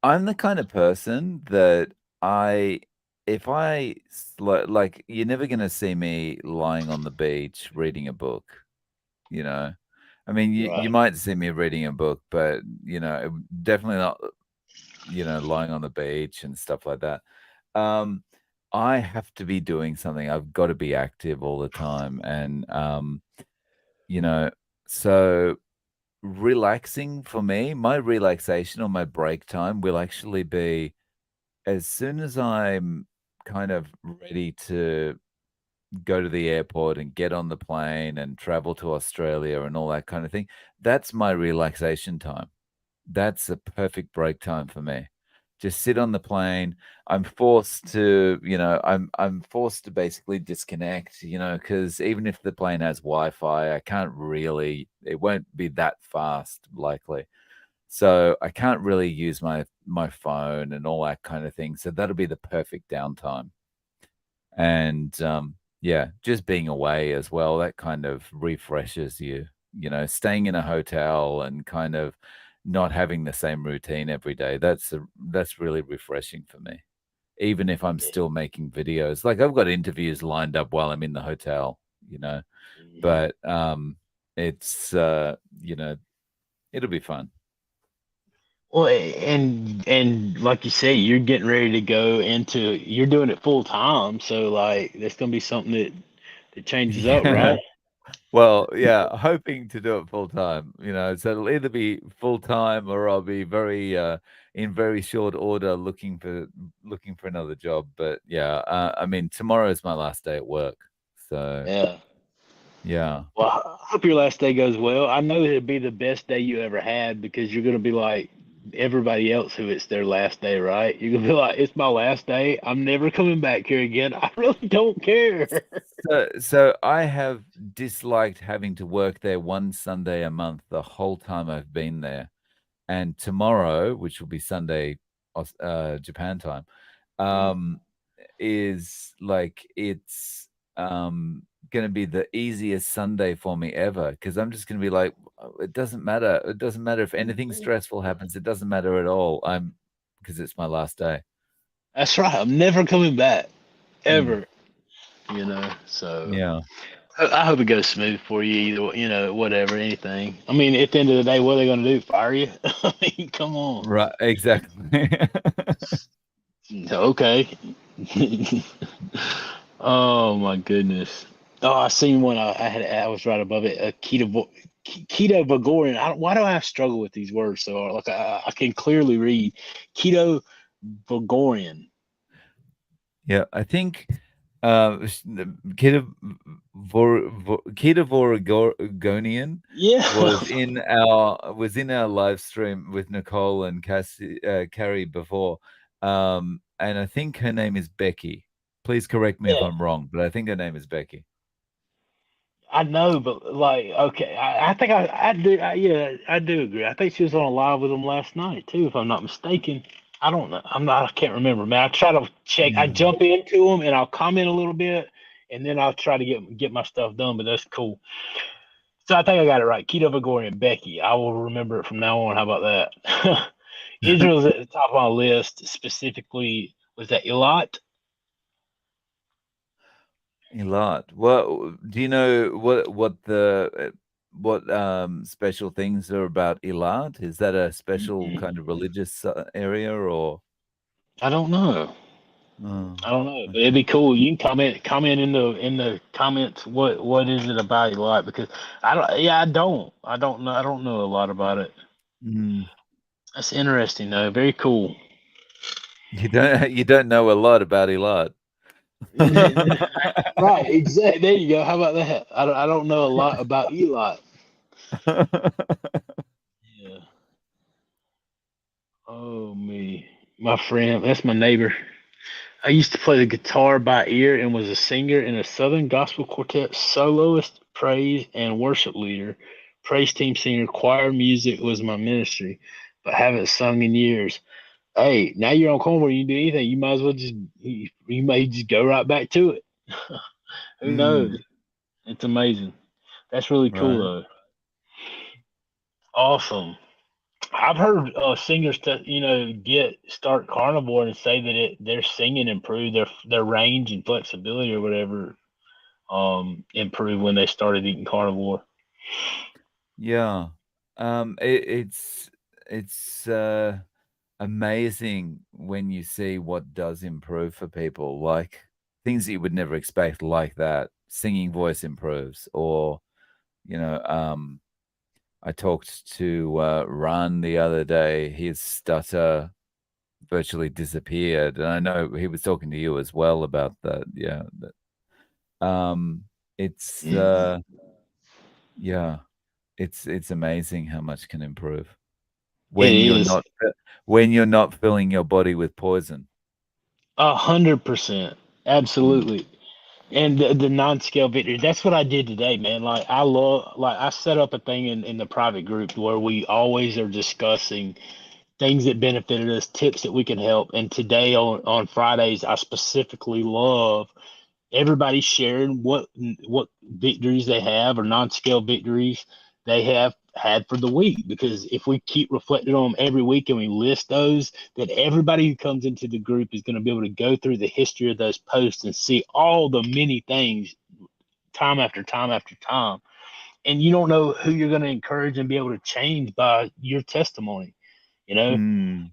I'm the kind of person that I if I like you're never gonna see me lying on the beach reading a book, you know? I mean, you
Right.
might see me reading a book, but, definitely not, lying on the beach and stuff like that. Um, I have to be doing something. I've gotta be active all the time, and, you know, so relaxing for me, my relaxation or my break time will actually be as soon as I'm kind of ready to go to the airport and get on the plane and travel to Australia and all that kind of thing, that's my relaxation time. That's a perfect break time for me. Just sit on the plane. I'm forced to basically disconnect, because even if the plane has Wi-Fi, I can't really it won't be that fast likely. So I can't really use my phone and all that kind of thing. So that'll be the perfect downtime. And yeah, just being away as well, that kind of refreshes you. Staying in a hotel and kind of not having the same routine every day. That's really refreshing for me. Even if I'm still making videos. Like I've got interviews lined up while I'm in the hotel,
Mhm.
but it's it'll be fun.
Well, and like you say, you're getting ready to go into you're doing it full time, so like that's gonna be something that changes up,
Yeah.
right?
Well, yeah, hoping to do it full time, so it'll either be full time or I'll be in very short order looking for another job. But yeah, I mean, tomorrow is my last day at work. So
Yeah.
yeah.
Well, I hope your last day goes well. I know it'll be the best day you ever had because you're gonna be like everybody else who it's their last day, right? You're gonna be like, it's my last day. I'm never coming back here again. I really don't care.
So I have disliked having to work there one Sunday a month the whole time I've been there. And tomorrow, which will be Sunday, Japan time,
Mm.
um, is like it's gonna be the easiest Sunday for me ever because I'm just gonna be like, "Oh, it doesn't matter. It doesn't matter if anything stressful happens. It doesn't matter at all. I'm because it's my last day."
That's right. I'm never coming back
Mm.
ever. So
Yeah.
I hope it goes smooth for you. Whatever, anything. I mean, at the end of the day, what are they gonna do? Fire you? I mean, come on.
Right. Exactly.
Okay. Oh my goodness. Oh, I seen one. I was right above it. A keto Vagorian. Why do I have struggle with these words so hard? Like I can clearly read keto Vagorian.
Yeah. I think. Kitavorogonian
Yeah.
was in our live stream with Nicole and Carrie before, and I think her name is Becky. Please correct me if
Yeah.
I'm wrong, but I think her name is Becky.
I know, but like, okay, I think I do. Yeah, I do agree. I think she was on a live with them last night too, if I'm not mistaken. I don't know. I'm not. I can't remember, man. I try to check. I
Yeah.
jump into them and I'll comment a little bit, and then I'll try to get my stuff done. But that's cool. So I think I got it right. Keto Vigor and Becky. I will remember it from now on. How about that? Israel's at the top of my list. Specifically, was that Elot?
A lot. Well, do you know what special things are about Eilat? Is that a special
Mm-mm.
kind of religious area or?
I don't know.
Oh,
I don't know, but it'd
okay.
be cool. You can comment in the comments what is it about you like because I don't. Yeah, I don't know. I don't know a lot about it.
Mm.
That's interesting though. Very cool.
You don't know a lot about Eilat.
Right, exactly. There you go. How about that? I don't know a lot about Eli. Yeah. Oh me, my friend. That's my neighbor. I used to play the guitar by ear and was a singer in a Southern gospel quartet, soloist, praise, and worship leader. Praise team singer, choir music was my ministry, but haven't sung in years. Hey, now you're on Cornwall, you can do anything. You might as well you may just go right back to it. Who knows?
Mm,
It's amazing. That's really cool
right.
though. Awesome. I've heard singers get start carnivore and say that their singing improved their range and flexibility or whatever improved when they started eating carnivore.
Yeah. It's amazing when you see what does improve for people, like things that you would never expect, like that singing voice improves, or you know, I talked to Ran the other day. His stutter virtually disappeared, and I know he was talking to you as well about that. Yeah, um, it's
Mhm.
yeah, it's amazing how much can improve
It
when you're
is
not when you're not filling your body with poison.
100%,
Mm.
absolutely. And the non-scale victory, that's what I did today, man. Like I set up a thing in the private group where we always are discussing things that benefited us, tips that we can help. And today on Fridays, I specifically love everybody sharing what victories they have or non-scale victories they have had for the week. Because if we keep reflecting on them every week and we list those, then everybody who comes into the group is going to be able to go through the history of those posts and see all the many things time after time after time. And you don't know who you're going to encourage and be able to change by your testimony. You know,
Mm.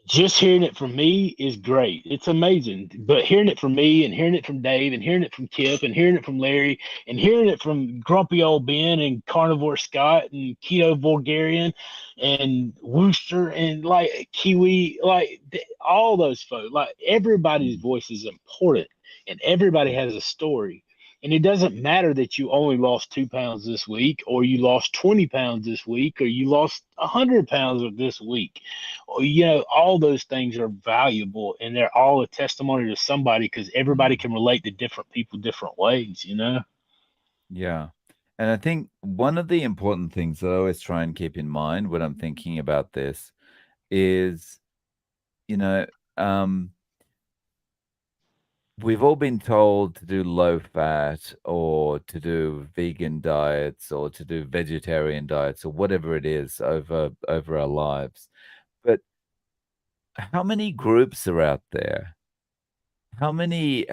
just hearing it from me is great. It's amazing. But hearing it from me and hearing it from Dave and hearing it from Kip and hearing it from Larry and hearing it from grumpy old Ben and Carnivore Scott and Keto Bulgarian and Wooster and like Kiwi, like all those folks, like everybody's
Mm.
voice is important and everybody has a story. And it doesn't matter that you only lost 2 pounds this week, or you lost 20 pounds this week, or you lost 100 pounds this week. All those things are valuable and they're all a testimony to somebody because everybody
Mm.
can relate to different people different ways.
Yeah. And I think one of the important things that I always try and keep in mind when I'm thinking about this is, you know, um, we've all been told to do low fat or to do vegan diets or to do vegetarian diets or whatever it is over our lives. But how many groups are out there? How many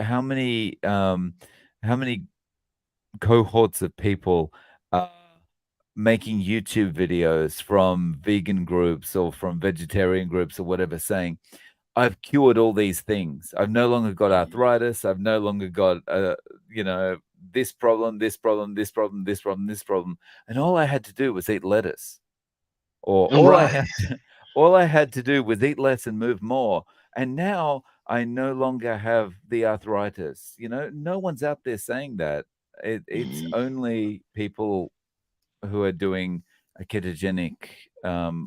cohorts of people are making YouTube videos from vegan groups or from vegetarian groups or whatever saying, I've cured all these things. I've no longer got arthritis. I've no longer got, you know, this problem, this problem, this problem, this problem, this problem. And all I had to do was eat lettuce, or
Right.
all I had to do was eat less and move more. And now I no longer have the arthritis. You know, no one's out there saying that. It's
Mhm.
only people who are doing a ketogenic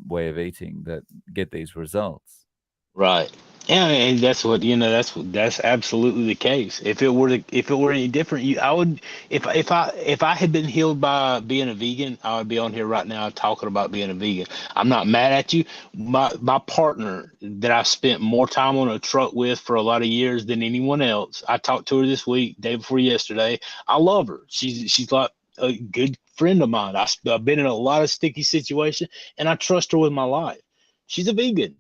way of eating that get these results.
Right. Yeah, and that's what that's absolutely the case. If it were any different, I would if I had been healed by being a vegan, I would be on here right now talking about being a vegan. I'm not mad at you. My partner that I spent more time on a truck with for a lot of years than anyone else. I talked to her this week, day before yesterday. I love her. She's like a good friend of mine. I've been in a lot of sticky situations, and I trust her with my life. She's a vegan.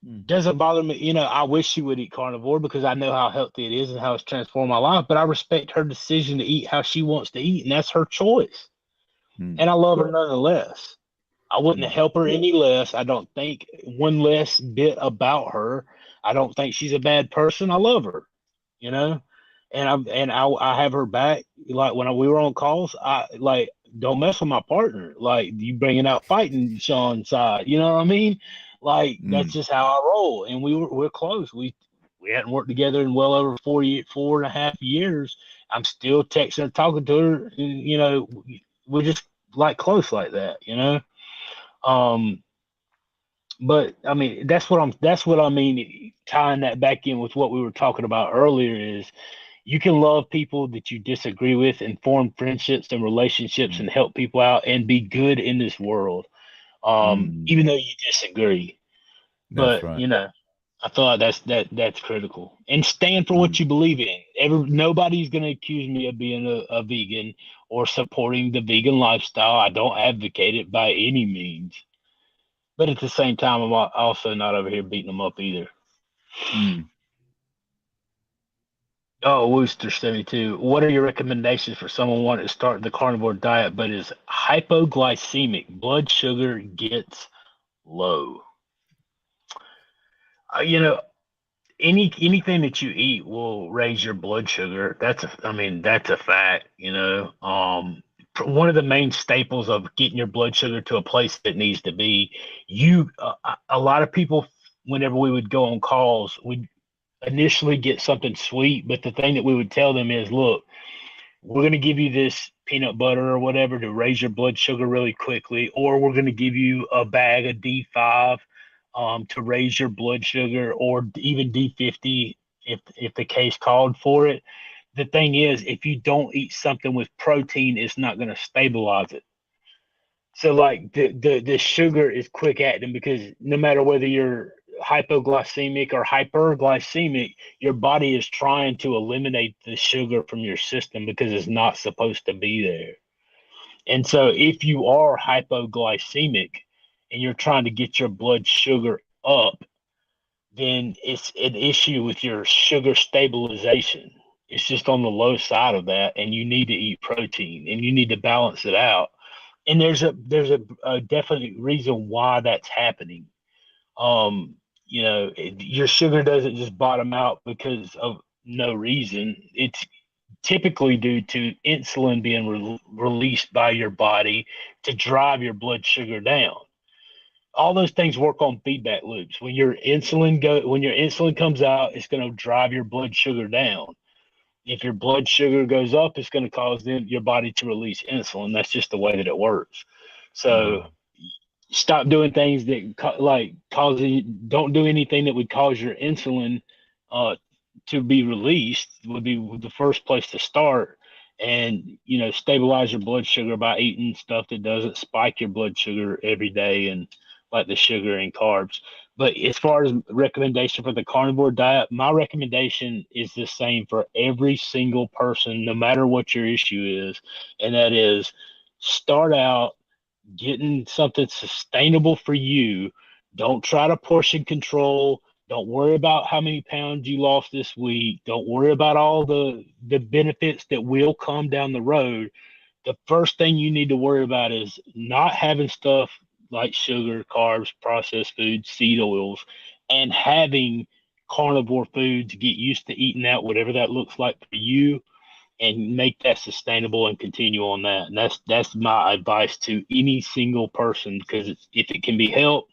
Mm,
Doesn't bother me. I wish she would eat carnivore because I know how healthy it is and how it's transformed my life. But I respect her decision to eat how she wants to eat, and that's her choice.
mm,
And I love her nonetheless. I wouldn't
mm,
help her any less. I don't think one less bit about her. I don't think she's a bad person. I love her, you know, and I have her back. Like when we were on calls, I like don't mess with my partner. Like you bringing out fighting Sean's side, you know what I mean? Like that's
mm,
just how I roll. And we're close. We hadn't worked together in well over 4.5 years. I'm still texting her, talking to her. We're just like close like that. Um, but I mean, that's what I mean. Tying that back in with what we were talking about earlier is you can love people that you disagree with and form friendships and relationships
mm,
and help people out and be good in this world,
mm.
even though you disagree.
That's
But
right.
I feel like that's critical. And stand for what
Mm,
you believe in. Nobody's going to accuse me of being a vegan or supporting the vegan lifestyle. I don't advocate it by any means. But at the same time, I'm also not over here beating them up either.
mm.
Oh, Wooster 72. What are your recommendations for someone wanting to start the carnivore diet but is hypoglycemic? Blood sugar gets low. Uh, you know, anything that you eat will raise your blood sugar. I mean, that's a fact. One of the main staples of getting your blood sugar to a place that it needs to be. A lot of people, whenever we would go on calls, we initially get something sweet, but the thing that we would tell them is, look, we're going to give you this peanut butter or whatever to raise your blood sugar really quickly, or we're going to give you a bag of D5 to raise your blood sugar, or even D50 if the case called for it. The thing is, if you don't eat something with protein, it's not going to stabilize it. So like the sugar is quick acting because no matter whether you're hypoglycemic or hyperglycemic, your body is trying to eliminate the sugar from your system because it's not supposed to be there. And so if you are hypoglycemic and you're trying to get your blood sugar up, then it's an issue with your sugar stabilization. It's just on the low side of that, and you need to eat protein and you need to balance it out. And there's a definite reason why that's happening. Your sugar doesn't just bottom out because of no reason. It's typically due to insulin being released by your body to drive your blood sugar down. All those things work on feedback loops. When your insulin comes out, it's going to drive your blood sugar down. If your blood sugar goes up, it's going to cause your body to release insulin. That's just the way that it works. So
Mm,
stop doing things that like causing. Don't do anything that would cause your insulin uh, to be released. Would be the first place to start. And stabilize your blood sugar by eating stuff that doesn't spike your blood sugar every day, and like the sugar and carbs. But as far as recommendation for the carnivore diet, my recommendation is the same for every single person, no matter what your issue is, and that is start out getting something sustainable for you. Don't try to portion control. Don't worry about how many pounds you lost this week. Don't worry about all the benefits that will come down the road. The first thing you need to worry about is not having stuff like sugar, carbs, processed foods, seed oils, and having carnivore foods. Get used to eating that, whatever that looks like for you, and make that sustainable and continue on that. And that's my advice to any single person, because if it can be helped,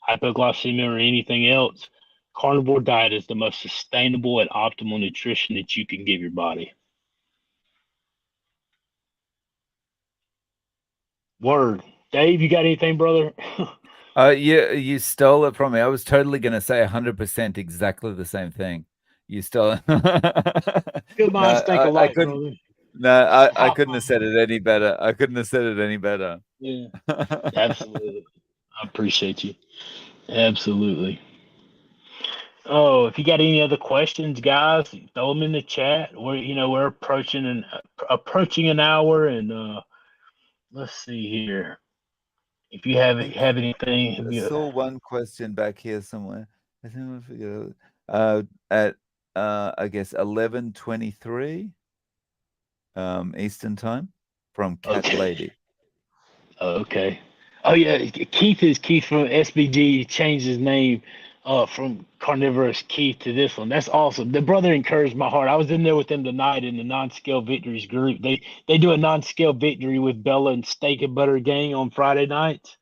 hypoglycemia or anything else, Carnivore diet is the most sustainable and optimal nutrition that you can give your body. Word. Dave, you got anything, brother?
You stole it from me. I was totally gonna say 100% exactly the same thing. You stole it.
Good
No,
minds think
I
alike,
couldn't
brother.
no, I
High
couldn't have
five.
said it any better. I couldn't have said it any better.
Yeah, absolutely. I appreciate you. Absolutely. Oh, if you got any other questions, guys, throw them in the chat. We're approaching an hour, and let's see here. If you have anything,
I
have you,
saw one question back here somewhere. I think I forget. At I guess 11:23 Eastern time from Cat
okay,
Lady.
okay. Oh yeah, Keith from SBG. He changed his name from Carnivorous Keith to this one. That's awesome. The brother encouraged my heart. I was in there with them tonight in the non-scale victories group. They do a non-scale victory with Bella and Steak and Butter Gang on Friday nights.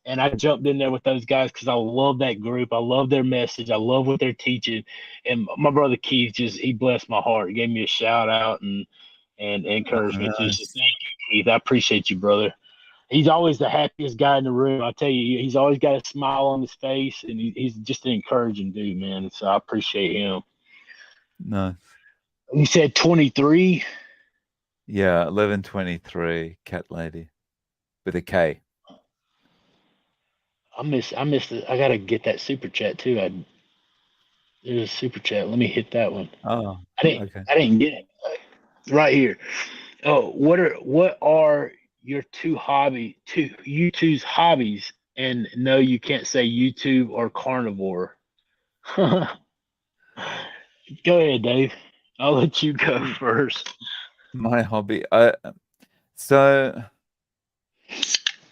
And I jumped in there with those guys because I love that group. I love their message. I love what they're teaching. And my brother Keith he blessed my heart. He gave me a shout out and encouraged me too. So
Nice.
thank you, Keith. I appreciate you, brother. He's always the happiest guy in the room. I tell you, he's always got a smile on his face, and he's just an encouraging dude, man. So I appreciate him.
Nice.
You said 23.
Yeah, 11:23 Cat Lady with a K.
I missed it. I gotta get that super chat too. There's a super chat. Let me hit that one.
Oh,
I didn't
okay.
I didn't get it right here. Oh, what are your you two's hobbies? And no, you can't say YouTube or carnivore. Go ahead, Dave. I'll let you go
Mm,
first.
My hobby. So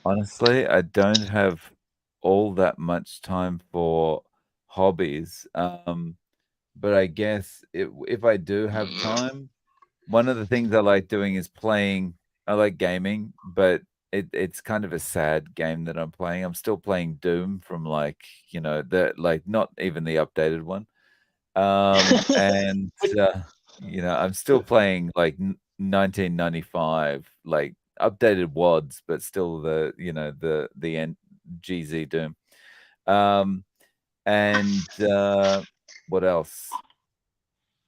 honestly, I don't have all that much time for hobbies. But I guess if I do have time, one of the things I like doing is playing. I like gaming, but it's kind of a sad game that I'm playing. I'm still playing Doom from the not even the updated one. And I'm still playing like 1995, like updated WODs, but still the GZ Doom. Um, and what else?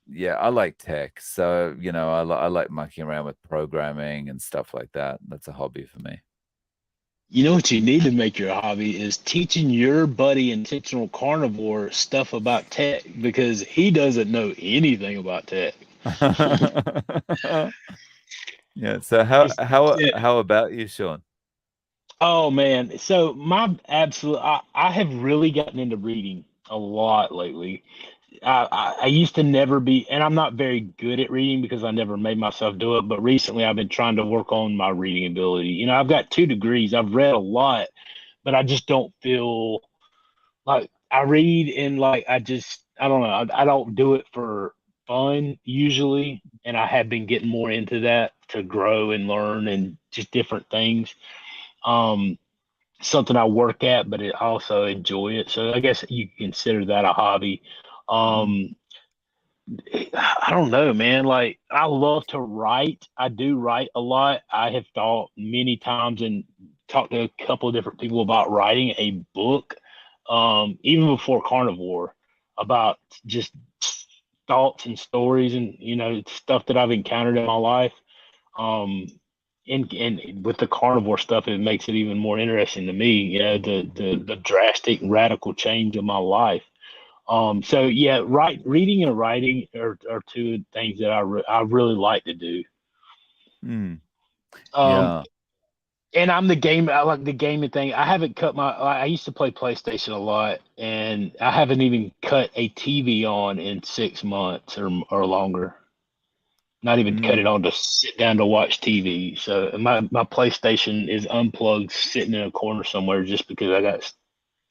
Yeah, I like tech, so I like mucking around with programming and stuff like that. That's a hobby for me.
You know what you need to make your hobby is teaching your buddy intentional carnivore stuff about tech because he doesn't know anything about tech.
Yeah. So
Yeah.
how about you, Sean?
Oh man. So I have really gotten into reading a lot lately. I used to never be, and I'm not very good at reading because I never made myself do it. But recently, I've been trying to work on my reading ability. I've got 2 degrees. I've read a lot, but I just don't feel like I read and like I don't know. I don't do it for fun usually, and I have been getting more into that to grow and learn and just different things. Um, Something I work at, but I also enjoy it. So I guess you can consider that a hobby.
Mm,
Um, I don't know, man. Like I love to write. I do write a lot. I have thought many times and talked to a couple of different people about writing a book, even before Carnivore, about just thoughts and stories and stuff that I've encountered in my life. Um, and with the carnivore stuff, it makes it even more interesting to me. The drastic, radical change of my life. So yeah, reading and writing are two things that I really like to do.
mm,
Um,
yeah.
and I'm the game. I like the gaming thing. I haven't cut my. I used to play PlayStation a lot, and I haven't even cut a TV on in 6 months or longer. Not even cut it
Mm,
on to sit down to watch TV. So my PlayStation is unplugged, sitting in a corner somewhere, just because I got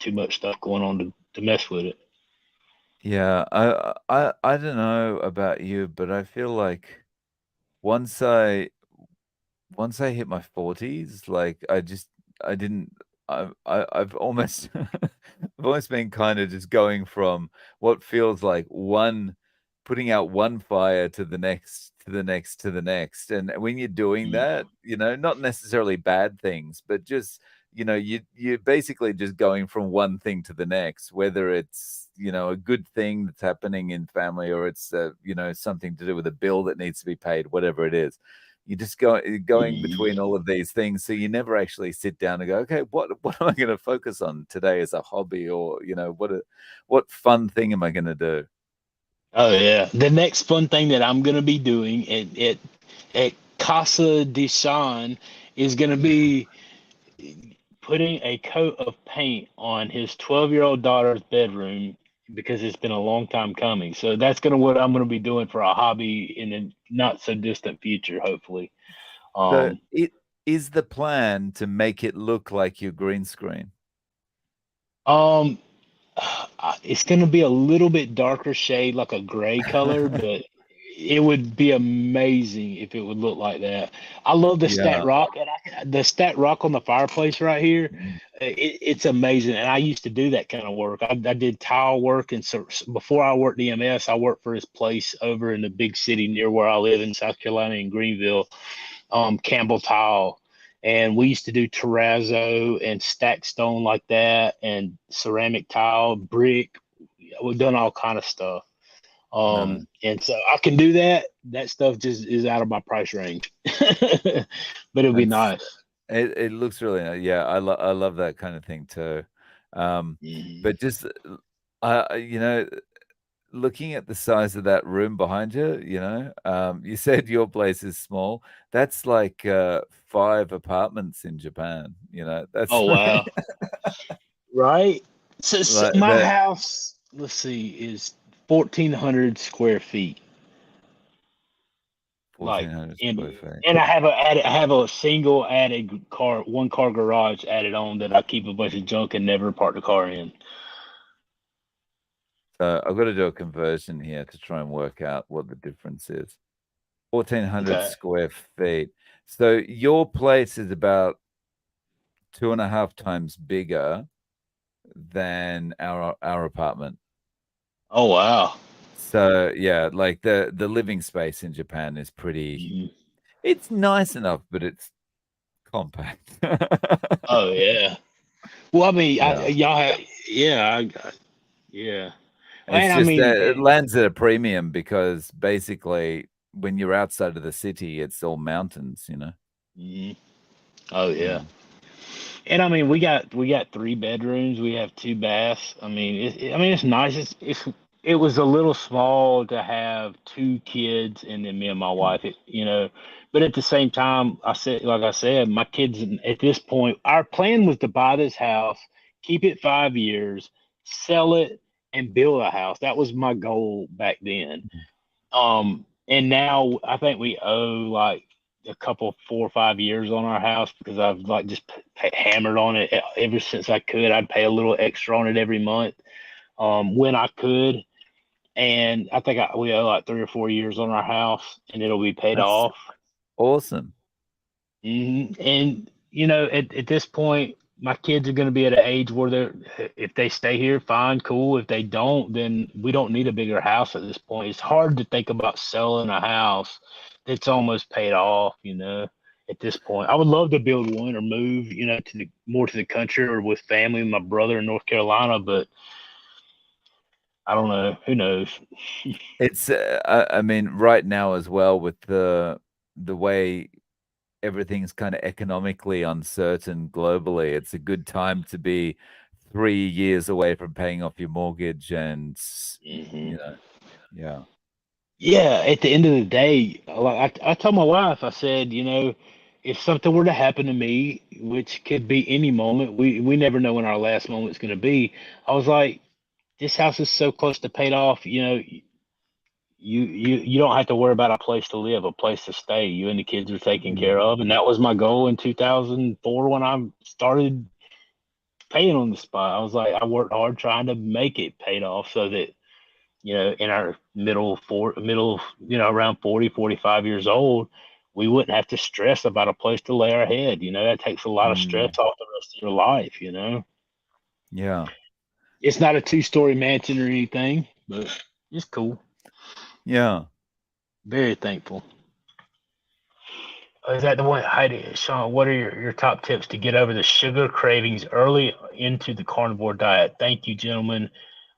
too much stuff going on to mess with it.
yeah. I don't know about you, but I feel like once I once I hit my 40s, like I didn't. I've almost I've almost been kind of just going from what feels like one putting out one fire to the next, to the next, to the next. And when you're doing
Mm.
that, not necessarily bad things, but just, you're basically just going from one thing to the next, whether it's, a good thing that's happening in family, or it's, something to do with a bill that needs to be paid, whatever it is. You just going between
Mhm.
all of these things, so you never actually sit down and go, okay, what am I going to focus on today as a hobby, or what fun thing am I going to do?
Oh yeah. The next fun thing that I'm gonna be doing at Casa de Sean is gonna be putting a coat of paint on his 12-year-old daughter's bedroom because it's been a long time coming. So that's gonna what I'm gonna be doing for a hobby in the not so distant future, hopefully.
So
Um,
it is the plan to make it look like your green screen.
um, it's gonna be a little bit darker shade, like a gray color, but it would be amazing if it would look like that. I love the stat
Yeah.
rock, and the stat rock on the fireplace right here. It's amazing, and I used to do that kind of work. I did tile work, and so before I worked EMS, I worked for his place over in the big city near where I live in South Carolina in Greenville, Campbell Tile. And we used to do terrazzo and stack stone like that, and ceramic tile, brick. We've done all kind of stuff.
No,
And so I can do that. That stuff just is out of my price range, but it'll be
that's
nice.
it looks really nice. Yeah, I love that kind of thing too.
Mhm.
But just, looking at the size of that room behind you, you said your place is small. That's like, 5 apartments in Japan, that's
Oh wow! Right. So
like
my
that
house, let's see, is 1,400 square feet. Like
1,400
in,
square feet.
and I have a single added car, one car garage added on that I keep a bunch of junk and never park the car in.
So I've got to do a conversion here to try and work out what the difference is. 1,400
Okay.
square feet. So your place is about 2.5 times bigger than our apartment.
Oh wow.
So yeah, like the living space in Japan is pretty.
Mhm.
It's nice enough, but it's compact.
Oh yeah. Well, I mean,
Yeah.
y'all have, yeah, yeah.
It's
And I
just
mean,
that it lands at a premium because basically when you're outside of the city, it's all mountains.
mhm. Oh yeah.
Mm.
And I mean, we got three bedrooms. We have two baths. I mean, I mean, it's nice. It was a little small to have two kids and then me and my
Mm.
wife. But at the same time, like I said, my kids at this point, our plan was to buy this house, keep it 5 years, sell it, and build a house. That was my goal back then. And now I think we owe like a couple 4 or 5 years on our house because I've like just hammered on it ever since I could. I'd pay a little extra on it every month, when I could. And I think we owe like 3 or 4 years on our house, and it'll be paid
That's
off.
awesome.
And at this point, my kids are going to be at an age where if they stay here, fine, cool. If they don't, then we don't need a bigger house at this point. It's hard to think about selling a house that's almost paid off. At this point, I would love to build one or move, more to the country or with family, with my brother in North Carolina, but I don't know. Who knows?
It's, I mean, right now as well with the way everything's kind of economically uncertain globally, it's a good time to be 3 years away from paying off your mortgage and,
Hmm.
you know, yeah.
Yeah, at the end of the day, like I told my wife, I said, if something were to happen to me, which could be any moment, we never know when our last moment's going to be. I was like, this house is so close to paid off. You don't have to worry about a place to live, a place to stay. You and the kids are taken care
Mm.
of, and that was my goal in 2004 when I started paying on the spot. I was like, I worked hard trying to make it paid off so that in our middle, around 40, 45 years old, we wouldn't have to stress about a place to lay our head. That takes a lot of stress
Mm.
off rest of your life. You know,
Yeah.
it's not a 2-story mansion or anything, but it's cool.
Yeah.
Very thankful. Is that the one, Heidi? Sean, what are your top tips to get over the sugar cravings early into the carnivore diet? Thank you, gentlemen.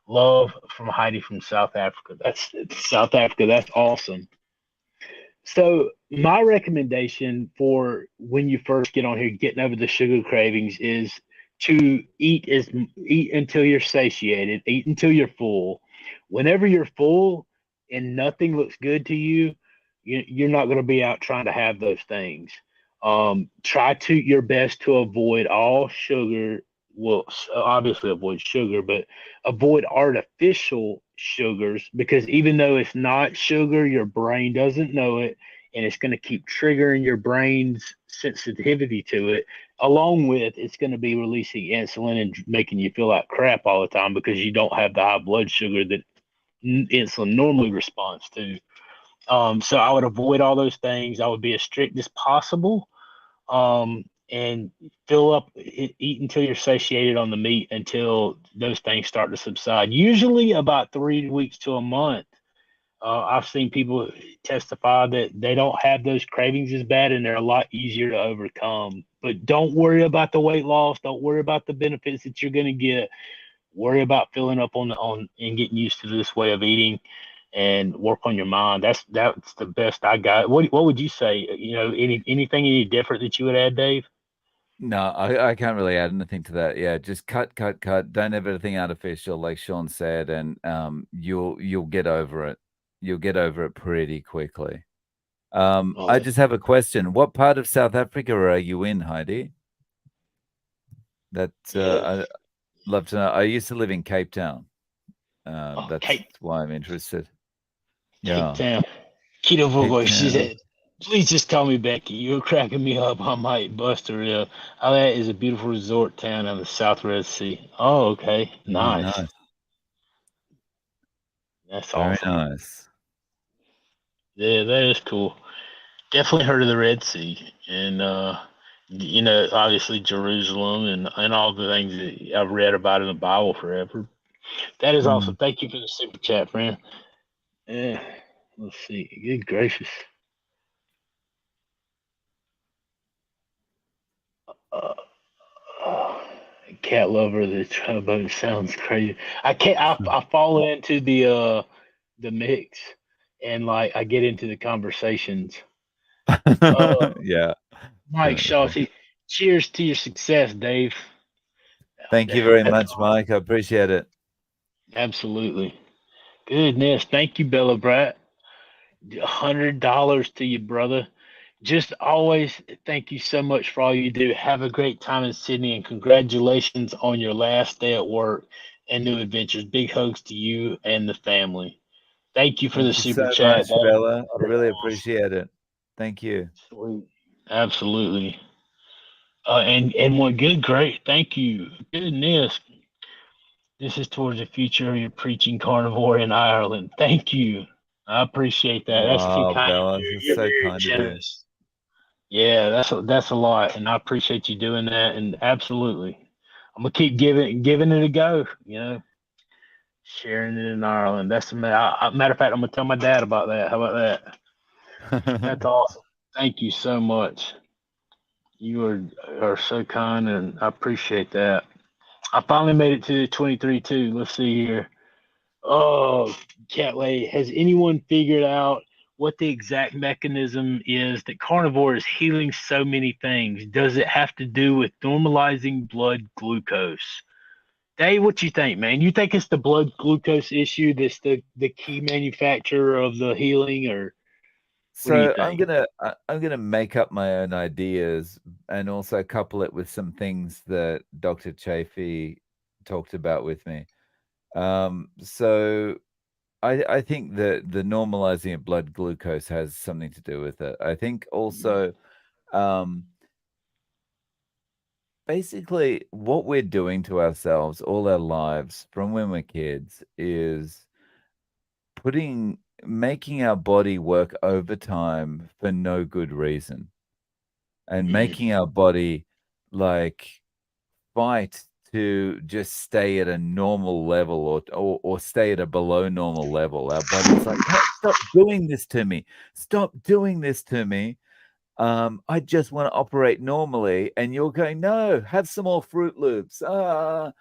Love from Heidi from South Africa. That's South Africa. That's awesome. So my recommendation for when you first get on here, getting over the sugar cravings, is to eat until you're satiated, eat until you're full. Whenever you're full and nothing looks good to you, you're not going to be out trying to have those things. Try to your best to avoid all sugar. Well, obviously avoid sugar, but avoid artificial sugars, because even though it's not sugar, your brain doesn't know it, and it's going to keep triggering your brain's sensitivity to it. Along with, it's going to be releasing insulin and making you feel like crap all the time because you don't have the high blood sugar that insulin normally responds to. So I would avoid all those things. I would be as strict as possible, and fill up, eat until you're satiated on the meat until those things start to subside. Usually about 3 weeks to a month. I've seen people testify that they don't have those cravings as bad and they're a lot easier to overcome. But don't worry about the weight loss. Don't worry about the benefits that you're going to get. Worry about filling up on and getting used to this way of eating, and work on your mind. That's the best I got. What would you say? Anything different that you would add, Dave?
No, I can't really add anything to that. Yeah, just cut, cut, cut. Don't have anything artificial, like Sean said, and you'll get over it. You'll get over it pretty quickly.
Oh,
I just have a question. What part of South Africa are you in, Heidi? That
yeah.
I'd love to know. I used to live in Cape Town.
Oh,
That's why I'm interested.
Cape
Yeah,
Town. Keto
Cape
Vogo, she
Town.
said, please just call me Becky. You're cracking me up. I might bust a rib. That is a beautiful resort town on the South Red Sea. Oh, okay.
Oh,
Nice.
nice.
That's
Very
awesome.
nice.
Yeah, that is cool. Definitely heard of the Red Sea. And, obviously Jerusalem and all the things that I've read about in the Bible forever. That is awesome.
Mm.
Thank you for the super chat, friend. Yeah. Let's see. Good gracious. Uh, Oh, cat lover. The trombone sounds crazy. I can't. I fall into the mix, and like I get into the conversations. Uh,
Yeah,
Mike
definitely.
Shawty, cheers to your success, Dave.
Thank you very
That's
much, Mike. I appreciate it.
absolutely goodness. Thank you, Bella Brat. $100 to you, brother. Just always thank you so much for all you do. Have a great time in Sydney, and congratulations on your last day at work and new adventures. Big hugs to you and the family. Thank you for the
Thank you so
super chat.
much,
That
Bella. I
is
really
awesome.
appreciate it. Thank you.
Sweet. Absolutely. And one good, great. Thank you. Goodness. This is towards the future of your preaching carnivore in Ireland. Thank you. I appreciate that. That's too
Wow,
kind.
Bella, that's
You're
so
very
kind of you.
generous. Yeah, that's a lot, and I appreciate you doing that. And absolutely, I'm gonna keep giving it a go. Sharing it in Ireland. That's matter of fact, I'm gonna tell my dad about that. How about that? That's awesome. Thank you so much. You are so kind, and I appreciate that. I finally made it to 23 too. Let's see here. Oh, Cat Lady, has anyone figured out what the exact mechanism is that carnivore is healing so many things? Does it have to do with normalizing blood glucose? Dave, what you think, man? You think it's the blood glucose issue that's the key manufacturer of the healing, or what do you
So
think?
I'm gonna make up my own ideas and also couple it with some things that Dr. Chafee talked about with me. So I think that the normalizing of blood glucose has something to do with it. I think also, um, basically what we're doing to ourselves all our lives from when we're kids is putting making our body work overtime for no good reason and
Mm,
making our body like fight to just stay at a normal level or stay at a below normal level. Our body's like, "No, stop doing this to me. Stop doing this to me. I just want to operate normally." And you're going, "No, have some more Fruit Loops." And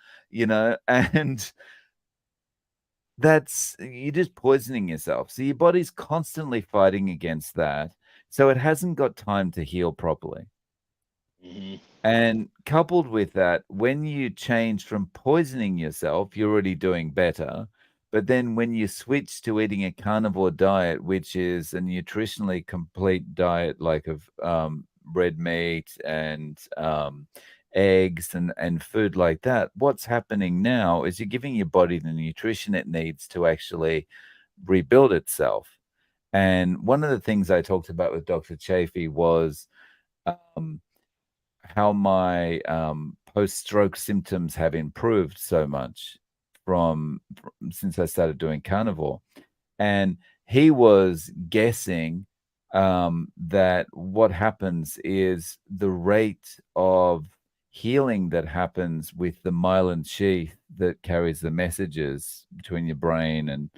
that's you're just poisoning yourself. So your body's constantly fighting against that. So it hasn't got time to heal properly.
Hmm.
And coupled with that, when you change from poisoning yourself, you're already doing better. But then when you switch to eating a carnivore diet, which is a nutritionally complete diet like of red meat and eggs and food like that, what's happening now is you're giving your body the nutrition it needs to actually rebuild itself. And one of the things I talked about with Dr. Chafee was um, how my post-stroke symptoms have improved so much since I started doing carnivore. And he was guessing that what happens is the rate of healing that happens with the myelin sheath that carries the messages between your brain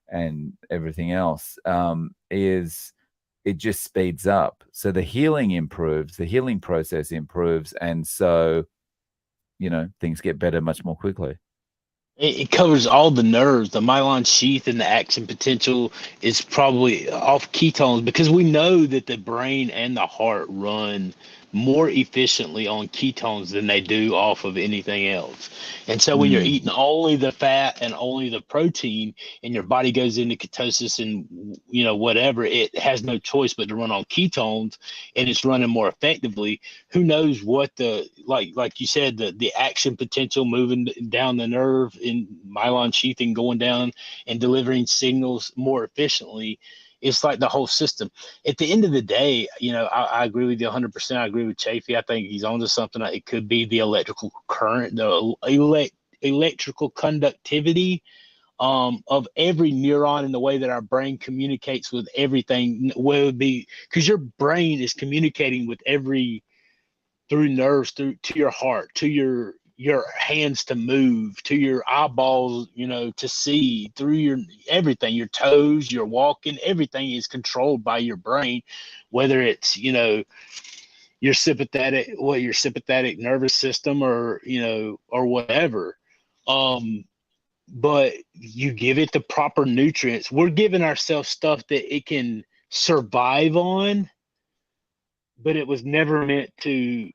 and everything else is it just speeds up. So the healing improves, the healing process improves, and so things get better much more quickly.
It covers all the nerves. The myelin sheath and the action potential is probably off ketones because we know that the brain and the heart run more efficiently on ketones than they do off of anything else. And so when you're
Mm,
eating only the fat and only the protein and your body goes into ketosis and whatever, it has no choice but to run on ketones and it's running more effectively. Who knows what the like you said, the action potential moving down the nerve in myelin sheathing going down and delivering signals more efficiently. It's like the whole system. At the end of the day, I agree with you 100%. I agree with Chafee. I think he's onto something. It could be the electrical current, the electrical conductivity of every neuron in the way that our brain communicates with everything. Whether it be because your brain is communicating with every through nerves, through to your heart, to your hands to move, to your eyeballs, to see, through your everything, your toes, your walking, everything is controlled by your brain, whether it's your sympathetic nervous system or whatever. But you give it the proper nutrients. We're giving ourselves stuff that it can survive on, but it was never meant to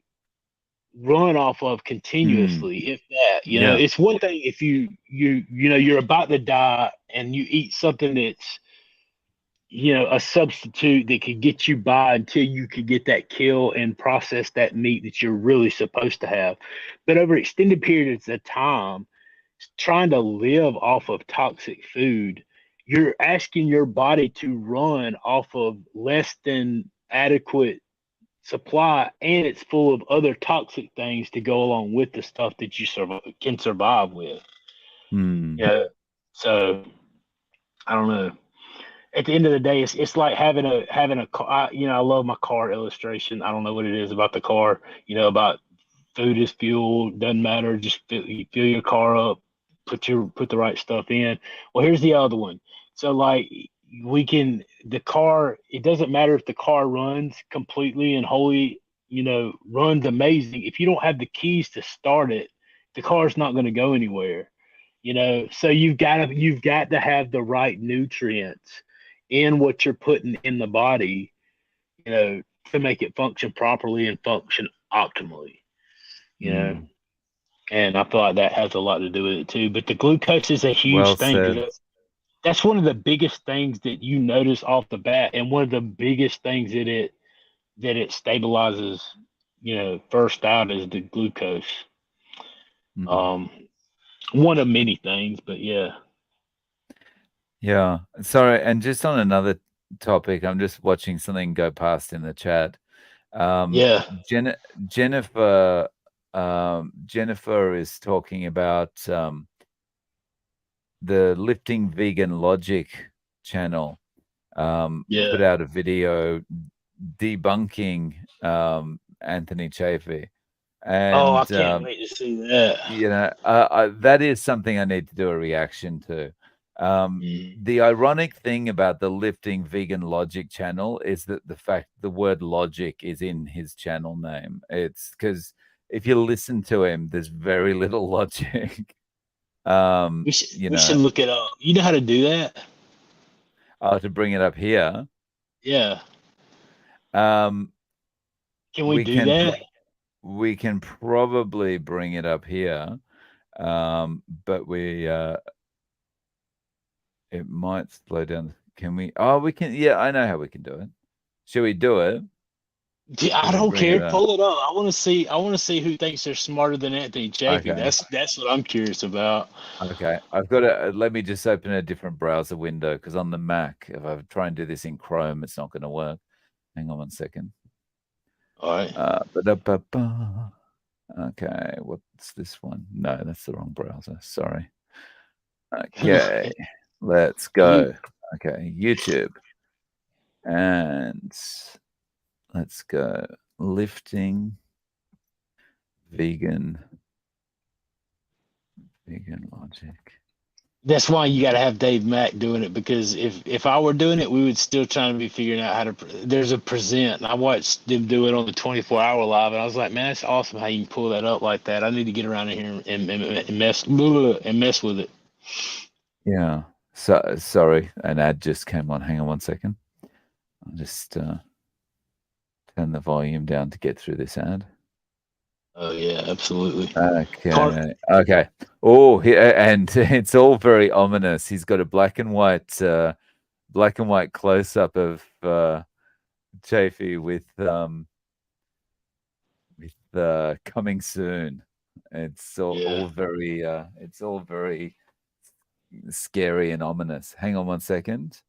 run off of
mm,
continuously, if that.
yeah.
It's one thing if you're about to die and you eat something that's a substitute that could get you by until you could get that kill and process that meat that you're really supposed to have. But over extended periods of time, trying to live off of toxic food, you're asking your body to run off of less than adequate supply, and it's full of other toxic things to go along with the stuff that you can survive with.
Mm,
Yeah. So I don't know. At the end of the day, it's like having a car. I love my car illustration. I don't know what it is about the car. About food is fuel. Doesn't matter. Just fill your car up. Put the right stuff in. Well, here's the other one. So like the car. It doesn't matter if the car runs completely and wholly. Runs amazing. If you don't have the keys to start it, the car's not going to go anywhere. So you've got to have the right nutrients in what you're putting in the body, to make it function properly and function optimally, you know.
mm.
And I feel like that has a lot to do with it too. But the glucose is a huge
Well
thing because
said.
that's one of the biggest things that you notice off the bat, and one of the biggest things that it stabilizes, first out is the glucose.
Mm.
Um, one of many things, but yeah,
Yeah. Sorry, and just on another topic, I'm just watching something go past in the chat. Um,
yeah,
Jen Jennifer Jennifer is talking about the Lifting Vegan Logic channel
yeah.
put out a video debunking Anthony Chafee.
Oh, I
and
can't wait to see that.
that is something I need to do a reaction to.
Mm.
The ironic thing about the Lifting Vegan Logic channel is that the fact the word logic is in his channel name. It's because if you listen to him, there's very little logic.
We should
You
we should
know,
look it up. You know how to do that?
to bring it up here,
Yeah.
um,
Can we
we
do
can
that?
we can probably bring it up here, but it might slow down. Can we? Oh, we can. Yeah, I know how we can do it. Should we do it?
I
Should we
don't
bring it
care.
up?
Pull it up. I want to see. I want to see who thinks they're smarter than Anthony Chafee.
Okay.
That's what I'm curious about.
Okay. I've got to let me just open a different browser window because on the Mac, if I try and do this in Chrome, it's not going to work. Hang on one second.
All right.
Ba-da-ba-ba. Okay. What's this one? No, that's the wrong browser. Sorry. Okay. Let's
You
go. Okay. YouTube. And let's go. Lifting vegan logic.
That's why you got to have Dave Mack doing it, because if I were doing it, we would still trying to be figuring out how to. There's a present. And I watched them do it on the 24-hour live, and I was like, man, it's awesome how you can pull that up like that. I need to get around in here and mess with it.
Yeah. So sorry, an ad just came on. Hang on one second. I'll just turn the volume down to get through this ad.
Oh yeah, absolutely. Car-
Okay. Okay. Oh, and it's all very ominous. He's got a black and white close up of Chafee with coming soon.
yeah.
It's all very scary and ominous. Hang on one second.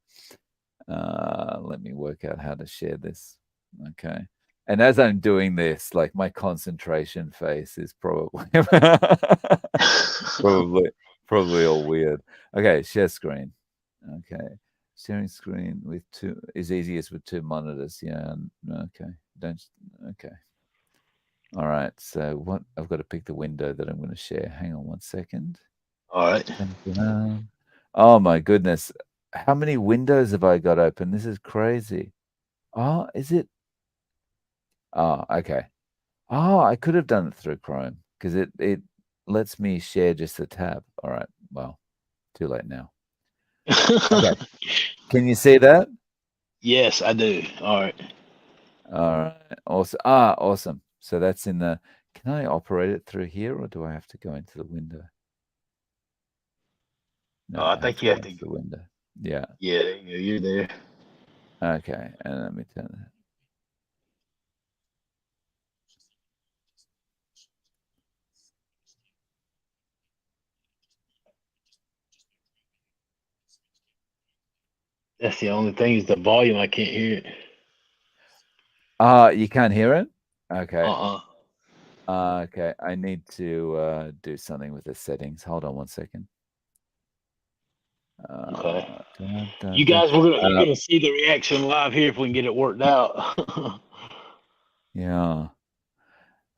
Let me work out how to share this. Okay. And as I'm doing this, like my concentration face is probably probably probably all weird. Okay, share screen. Okay. Sharing screen with two is easiest with two monitors. Yeah. Okay. Don't okay. All right. So what I've got to pick the window that I'm going to share. Hang on one second.
All right.
Dun, dun, dun. Oh my goodness. How many windows have I got open? This is crazy. Oh, is it? Oh, okay. Oh, I could have done it through Chrome because it lets me share just the tab. All right. Well, too late now. Okay. Can you see that?
Yes, I do. All right.
All right. Awesome. Ah, awesome. So that's in the. Can I operate it through here or do I have to go into the window? No,
I
I have
think
to
you
go
have to.
into the window. Yeah.
Yeah, there you go. You're there.
Okay. And let me turn that.
That's the only thing is the volume. I can't hear it.
Ah, you can't hear it? Okay.
Uh-uh.
Okay. I need to do something with the settings. Hold on one second.
Okay.
Dun, dun,
You
dun.
guys, you're gonna see the reaction live here if we can get it worked out.
Yeah.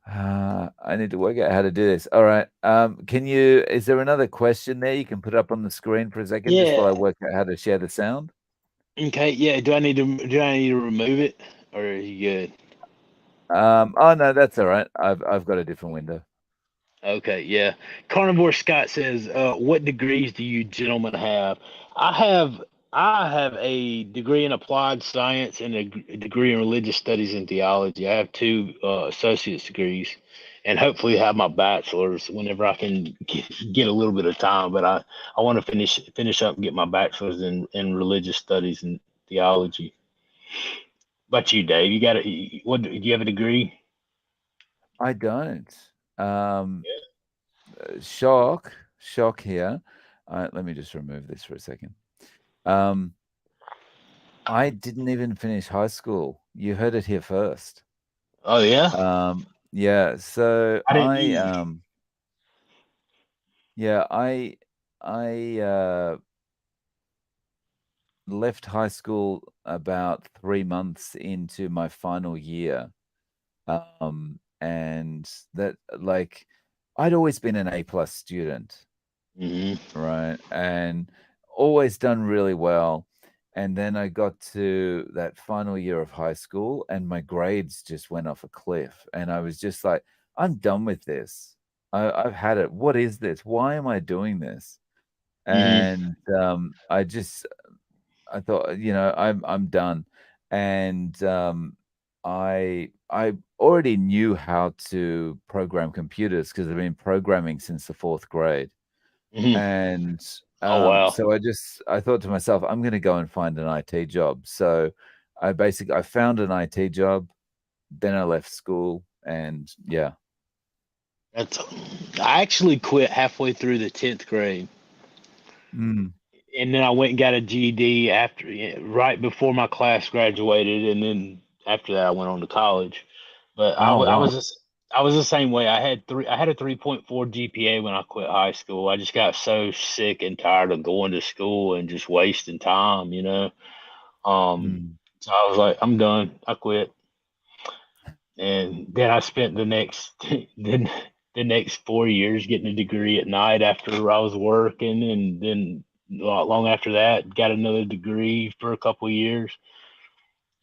I need to work out how to do this. All right. Is there another question there you can put up on the screen for a second just while
Yeah.
I work out how to share the sound?
Okay. Yeah. Do I need to remove it, or are you good?
Oh no, that's all right. I've got a different window.
Okay, yeah. Carnivore Scott says, "What degrees do you gentlemen have?" I have I have a degree in applied science and a degree in religious studies and theology. I have two associate's degrees, and hopefully have my bachelor's whenever I can get a little bit of time. But I want to finish up and get my bachelor's in religious studies and theology. But you, Dave, you got a what? Do you have a degree?
I don't. Um, shock here. Let me just remove this for a second. Um, I didn't even finish high school. You heard it here first.
Oh yeah.
Yeah, so
I didn't either.
yeah, I left high school about 3 months into my final year. and that like I'd always been an A+ student,
Hmm.
right? And always done really well. And then I got to that final year of high school and my grades just went off a cliff. And I was just like, I'm done with this. I've had it. What is this? Why am I doing this?
Hmm.
And I thought, I'm done. And I already knew how to program computers because I've been programming since the fourth grade.
Hmm.
And
Oh wow.
so I thought to myself, I'm going to go and find an IT job. So I found an IT job, then I left school, and yeah.
That's I actually quit halfway through the 10th grade.
Mm.
And then I went and got a GED after, right before my class graduated, and then after that I went on to college. But
Oh wow.
I was the same way. I had a 3.4 GPA when I quit high school. I just got so sick and tired of going to school and just wasting time, you know.
Mm.
So I was like, I'm done. I quit. And then I spent the next 4 years getting a degree at night after I was working, and then not long after that, got another degree for a couple of years.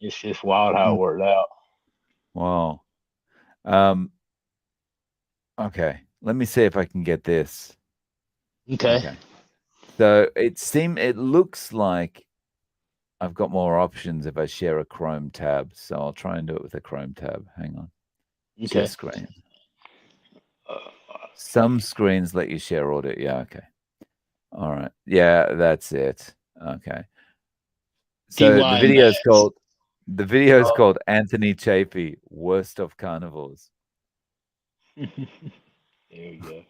It's just wild how
Mm.
it worked out.
Wow. Um, okay. Let me see if I can get this.
Okay.
Okay. So it looks like I've got more options if I share a Chrome tab. So I'll try and do it with a Chrome tab. Hang on. Share
Okay.
screen.
Uh,
Some screens let you share audio. Yeah, okay. All right. Yeah, that's it. Okay. So
Rewind that.
the video is
Oh.
called Anthony Chafee, Worst of Carnivores.
There we go.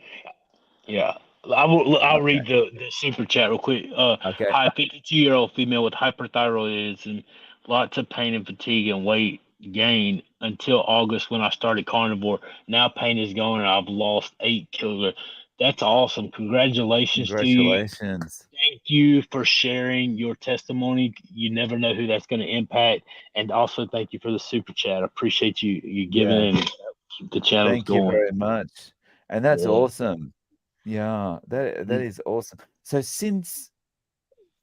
Yeah. I'll
Okay.
read the super chat real quick.
Okay.
Hi, 52-year-old female with hyperthyroidism, lots of pain and fatigue and weight gain until August when I started carnivore. Now pain is gone and I've lost 8 kilograms. That's awesome. Congratulations to you.
Congratulations.
Thank you for sharing your testimony. You never know who that's going to impact. And also thank you for the super chat. I appreciate you giving
Yeah.
in and keep the channels
Thank you
going.
very much. And that's
Yeah.
awesome. Yeah, that is awesome. So since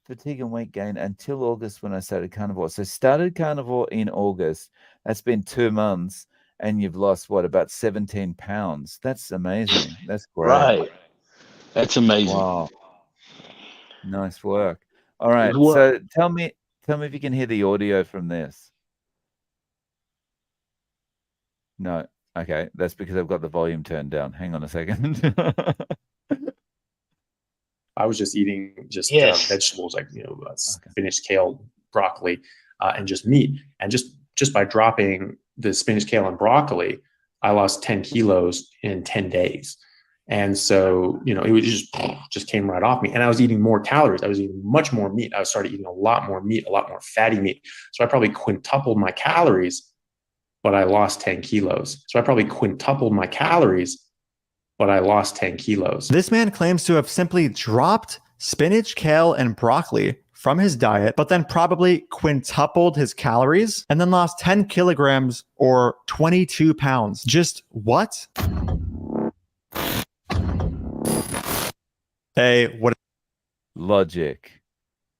fatigue and weight gain until August when I started carnivore. So started carnivore in August. That's been 2 months, and you've lost what, about 17 pounds. That's amazing. That's great.
Right. That's amazing.
Wow. Nice work. All right.
What?
So tell me if you can hear the audio from this. No. Okay. That's because I've got the volume turned down. Hang on a second.
I was just eating just
Yes.
vegetables like
Okay.
spinach, kale, broccoli, and just meat. And just by dropping the spinach, kale, and broccoli, I lost 10 kilos in 10 days. And so it was just came right off me. And I was eating more calories. I was eating much more meat. I started eating a lot more meat, a lot more fatty meat. So I probably quintupled my calories, but I lost 10 kilos. So I probably quintupled my calories, but I lost 10 kilos.
This man claims to have simply dropped spinach, kale, and broccoli from his diet, but then probably quintupled his calories and then lost 10 kilograms or 22 pounds. Just what? Hey, what
Logic.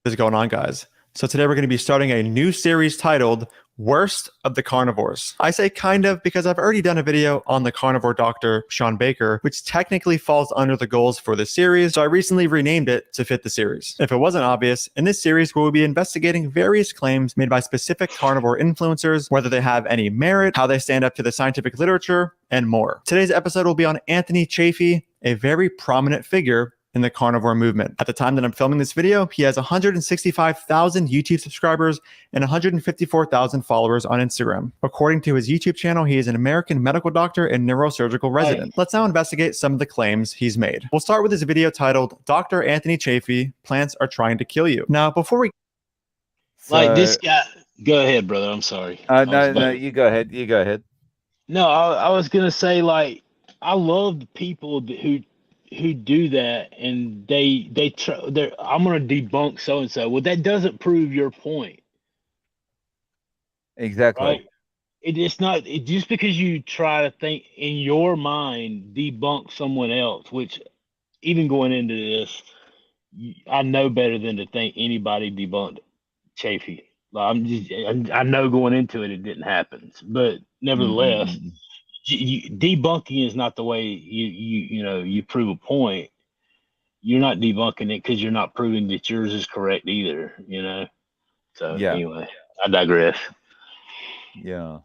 is going on, guys? So today we're going to be starting a new series titled Worst of the Carnivores. I say kind of because I've already done a video on the carnivore doctor, Sean Baker, which technically falls under the goals for the series, so I recently renamed it to fit the series. If it wasn't obvious, in this series we will be investigating various claims made by specific carnivore influencers, whether they have any merit, how they stand up to the scientific literature, and more. Today's episode will be on Anthony Chafee, a very prominent figure in the carnivore movement. At the time that I'm filming this video, he has 165,000 YouTube subscribers and 154,000 followers on Instagram. According to his YouTube channel, he is an American medical doctor and neurosurgical resident. Let's now investigate some of the claims he's made. We'll start with his video titled, Dr. Anthony Chafee, Plants Are Trying to Kill You. Now, before we
Like
So
this guy. Go ahead, brother. I'm sorry. I was
no,
about.
no, you go ahead. You go ahead.
No, I was gonna say like I love the people who do that and they try. I'm gonna debunk so and so. Well, that doesn't prove your point,
Exactly.
right? it's not just because you try to think in your mind debunk someone else, which even going into this, I know better than to think anybody debunked Chafee. Like, I know going into it, it didn't happen, but nevertheless,
Mm-mm-mm.
debunking is not the way you prove a point. You're not debunking it because you're not proving that yours is correct either. So
Yeah,
anyway, I digress.
yeah.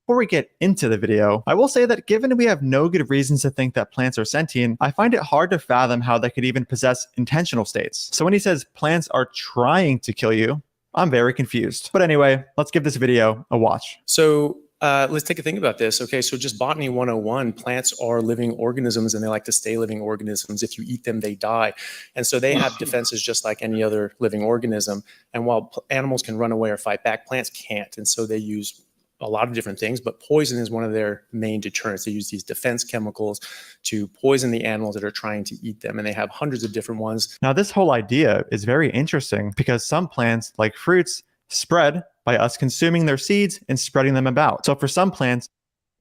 Before we get into the video, I will say that given we have no good reasons to think that plants are sentient, I find it hard to fathom how they could even possess intentional states. So when he says plants are trying to kill you, I'm very confused. But anyway, let's give this video a watch.
So let's take a think about this. Okay, so just botany 101, plants are living organisms and they like to stay living organisms. If you eat them, they die. And so they have defenses just like any other living organism. And while animals can run away or fight back, plants can't. And so they use a lot of different things, but poison is one of their main deterrents. They use these defense chemicals to poison the animals that are trying to eat them. And they have hundreds of different ones.
Now, this whole idea is very interesting because some plants, like fruits, spread by us consuming their seeds and spreading them about. So for some plants,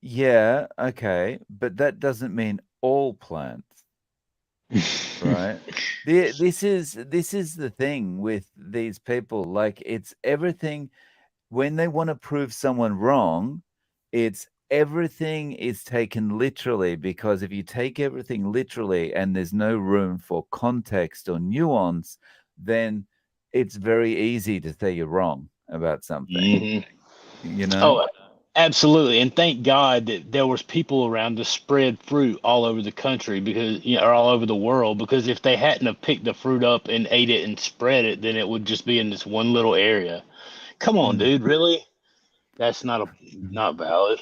Yeah, okay, but that doesn't mean all plants, right? This is the thing with these people. Like, it's everything. When they want to prove someone wrong, it's everything is taken literally, because if you take everything literally and there's no room for context or nuance, then it's very easy to say you're wrong about something.
Oh, absolutely. And thank God that there was people around to spread fruit all over the country or all over the world, because if they hadn't have picked the fruit up and ate it and spread it, then it would just be in this one little area. Come on, dude, really? That's not valid.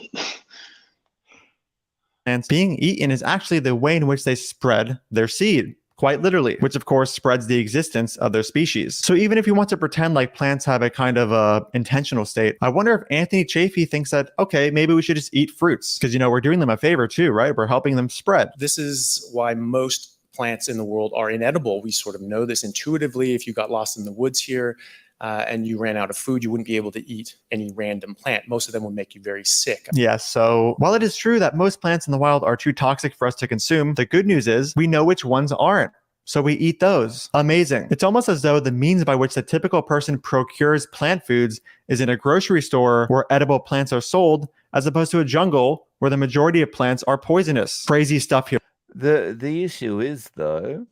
plants being eaten is actually the way in which they spread their seed. Quite literally, which of course spreads the existence of their species. So even if you want to pretend like plants have a kind of intentional state, I wonder if Anthony Chafee thinks that, okay, maybe we should just eat fruits because, we're doing them a favor too, right? We're helping them spread.
This is why most plants in the world are inedible. We sort of know this intuitively. If you got lost in the woods here and you ran out of food, you wouldn't be able to eat any random plant. Most of them would make you very sick.
Yeah, so while it is true that most plants in the wild are too toxic for us to consume, the good news is we know which ones aren't. So we eat those. Amazing. It's almost as though the means by which the typical person procures plant foods is in a grocery store where edible plants are sold, as opposed to a jungle where the majority of plants are poisonous. Crazy stuff here.
The issue is, though,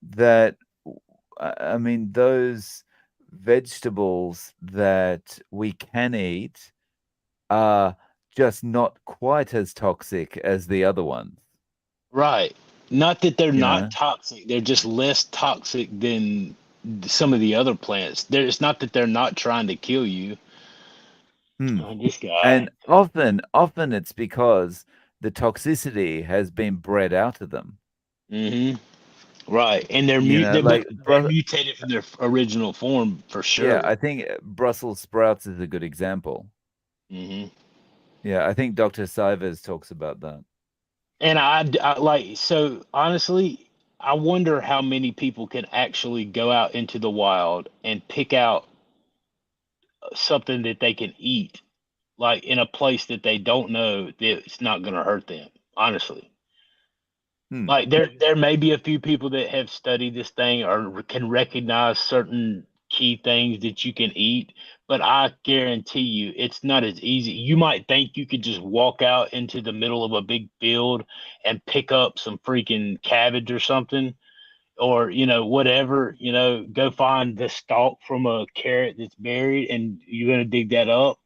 that I mean, those vegetables that we can eat are just not quite as toxic as the other ones.
Right. Not that they're
You
not
know?
toxic. They're just less toxic than some of the other plants. It's not that they're not trying to kill you. Oh, this guy.
And often it's because the toxicity has been bred out of them.
Right. And they're
like
they're mutated from their original form for sure.
Yeah, I think Brussels sprouts is a good example. Yeah, I think Dr. Sivers talks about that.
And I so honestly, I wonder how many people can actually go out into the wild and pick out something that they can eat, like in a place that they don't know that it's not going to hurt them. Honestly, like there may be a few people that have studied this thing or can recognize certain key things that you can eat, but I guarantee you it's not as easy. You might think you could just walk out into the middle of a big field and pick up some freaking cabbage or something, or whatever, go find the stalk from a carrot that's buried and you're going to dig that up.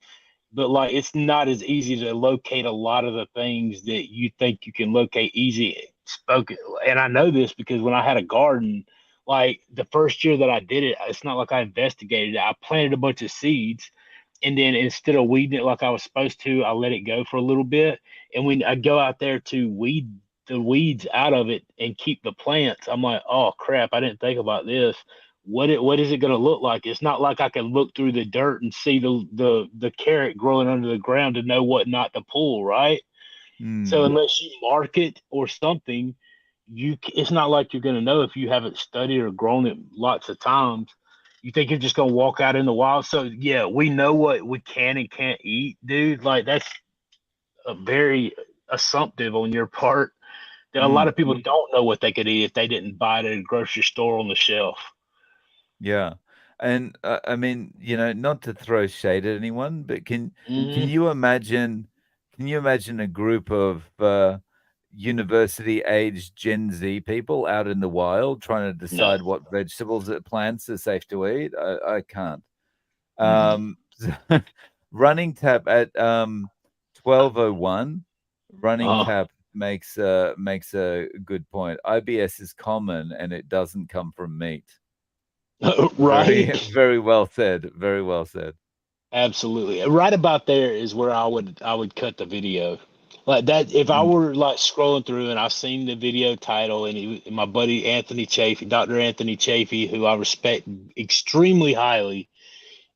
But like, it's not as easy to locate a lot of the things that you think you can locate easy spoken. And I know this because when I had a garden, like the first year that I did it, it's not like I investigated it. I planted a bunch of seeds, and then instead of weeding it like I was supposed to, I let it go for a little bit. And when I go out there to weed the weeds out of it and keep the plants, I'm like, oh crap, I didn't think about this. What is it going to look like? It's not like I can look through the dirt and see the carrot growing under the ground to know what not to pull, right? So unless you mark it or something, it's not like you're going to know if you haven't studied or grown it lots of times. You think you're just gonna walk out in the wild? So yeah, we know what we can and can't eat, dude. Like that's a very assumptive on your part. A lot of people don't know what they could eat if they didn't buy it at a grocery store on the shelf.
Yeah. And I mean, not to throw shade at anyone, but can
Hmm.
you imagine a group of university aged Gen Z people out in the wild trying to
No.
decide what vegetables or plants are safe to eat? I can't.
Mm-mm.
Running tap at 12:01. Running
Uh,
tap makes a good point. IBS is common and it doesn't come from meat. Very,
right.
very well said. Very well said.
Absolutely. Right about there is where I would cut the video. Like that, if I
Mm,
were like scrolling through and I've seen the video title and my buddy Anthony Chafee, Dr. Anthony Chafee, who I respect extremely highly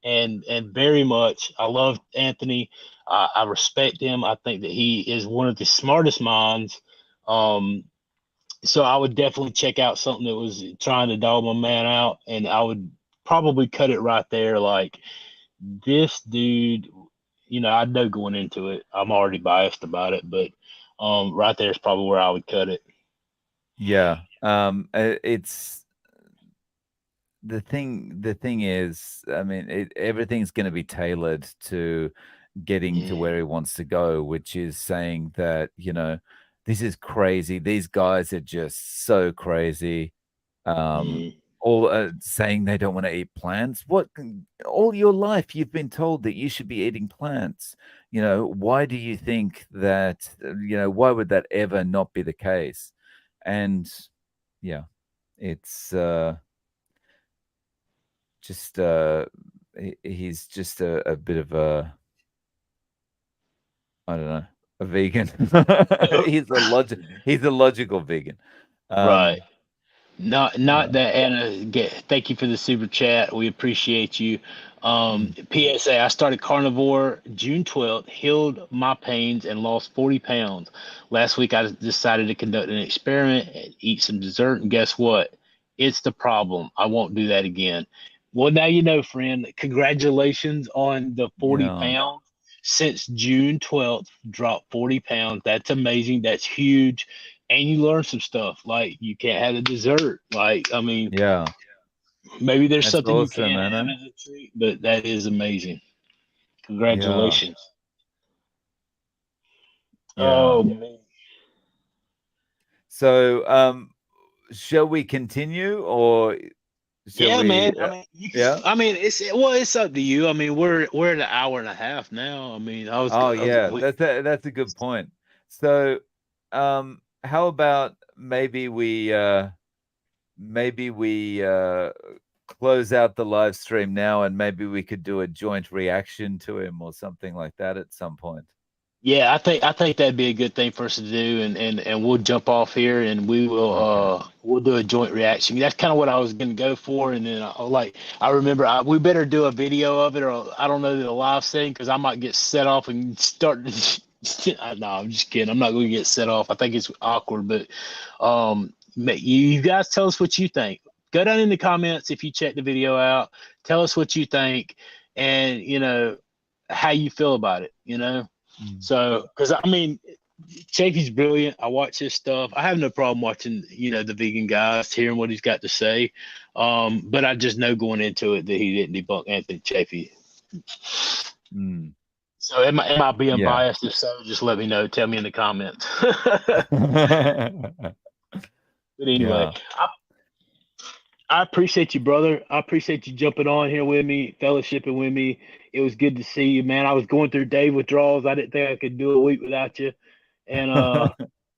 and very much. I love Anthony. I respect him. I think that he is one of the smartest minds. Um, so I would definitely check out something that was trying to dog my man out, and I would probably cut it right there. Like this dude, I know going into it, I'm already biased about it, but right there is probably where I would cut it.
yeah. It's the thing is, I mean, everything's going to be tailored to getting to
Yeah.
where he wants to go, which is saying that, this is crazy. These guys are just so crazy. Um,
Mm.
all saying they don't want to eat plants. All your life you've been told that you should be eating plants. Why do you think that, why would that ever not be the case? And yeah, it's just he's just a bit of a, I don't know, a vegan. He's a logical vegan.
Right.
Um,
Not
yeah.
that Anna. Thank you for the super chat. We appreciate you.
Mm.
PSA: I started carnivore June 12th, healed my pains, and lost 40 pounds. Last week, I decided to conduct an experiment and eat some dessert. And guess what? It's the problem. I won't do that again. Well, now you know, friend. Congratulations on the 40
Yeah.
pounds. Since June 12th, dropped 40 pounds. That's amazing. That's huge, and you learn some stuff like you can't have a dessert. Like, I mean,
Yeah.
maybe there's
That's
something you
awesome,
can't have
Anna.
as a treat, but that is amazing.
Yeah.
Congratulations.
Yeah.
Oh man.
So, shall we continue or shall
Yeah,
we?
man. I mean, you can.
Yeah.
I mean, it's up to you. I mean, we're at an hour and a half now. I mean,
Oh,
I was
yeah. That's a good point. So, how about maybe we close out the live stream now, and maybe we could do a joint reaction to him or something like that at some point.
Yeah, I think that'd be a good thing for us to do, and we'll jump off here and
Okay.
we'll do a joint reaction. That's kind of what I was gonna go for, and then I remember we better do a video of it, or I don't know, the live setting, because I might get set off and start. No, I'm just kidding. I'm not going to get set off. I think it's awkward, but you guys tell us what you think. Go down in the comments if you check the video out. Tell us what you think, and how you feel about it.
Mm.
So, because I mean, Chafee's brilliant. I watch his stuff. I have no problem watching, the vegan guys, hearing what he's got to say. But I just know going into it that he didn't debunk Anthony Chafee.
Mm.
So am I being
Yeah.
biased? If so, just let me know. Tell me in the comments. But anyway,
Yeah.
I appreciate you, brother. I appreciate you jumping on here with me, fellowshipping with me. It was good to see you, man. I was going through day withdrawals. I didn't think I could do a week without you. And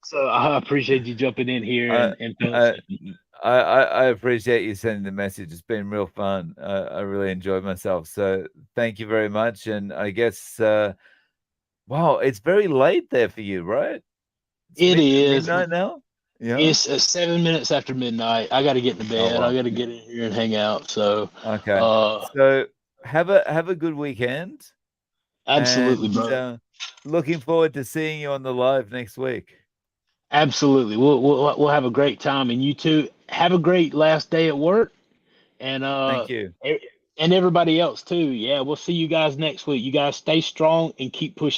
so I appreciate you jumping in here
I,
and
I,
fellowshipping.
I appreciate you sending the message. It's been real fun. I really enjoyed myself. So thank you very much. And I guess, wow, it's very late there for you, right? It's
It is.
midnight now. Yeah.
It's 7 minutes after midnight. I got to get to
Oh
bed. I
wow.
got to get in here and hang out. So,
Okay.
uh,
So have a good weekend,
absolutely,
and
brother.
looking forward to seeing you on the live next week.
Absolutely. We'll have a great time. And you too, have a great last day at work. And
Thank you.
and everybody else too. Yeah, we'll see you guys next week. You guys stay strong and keep pushing.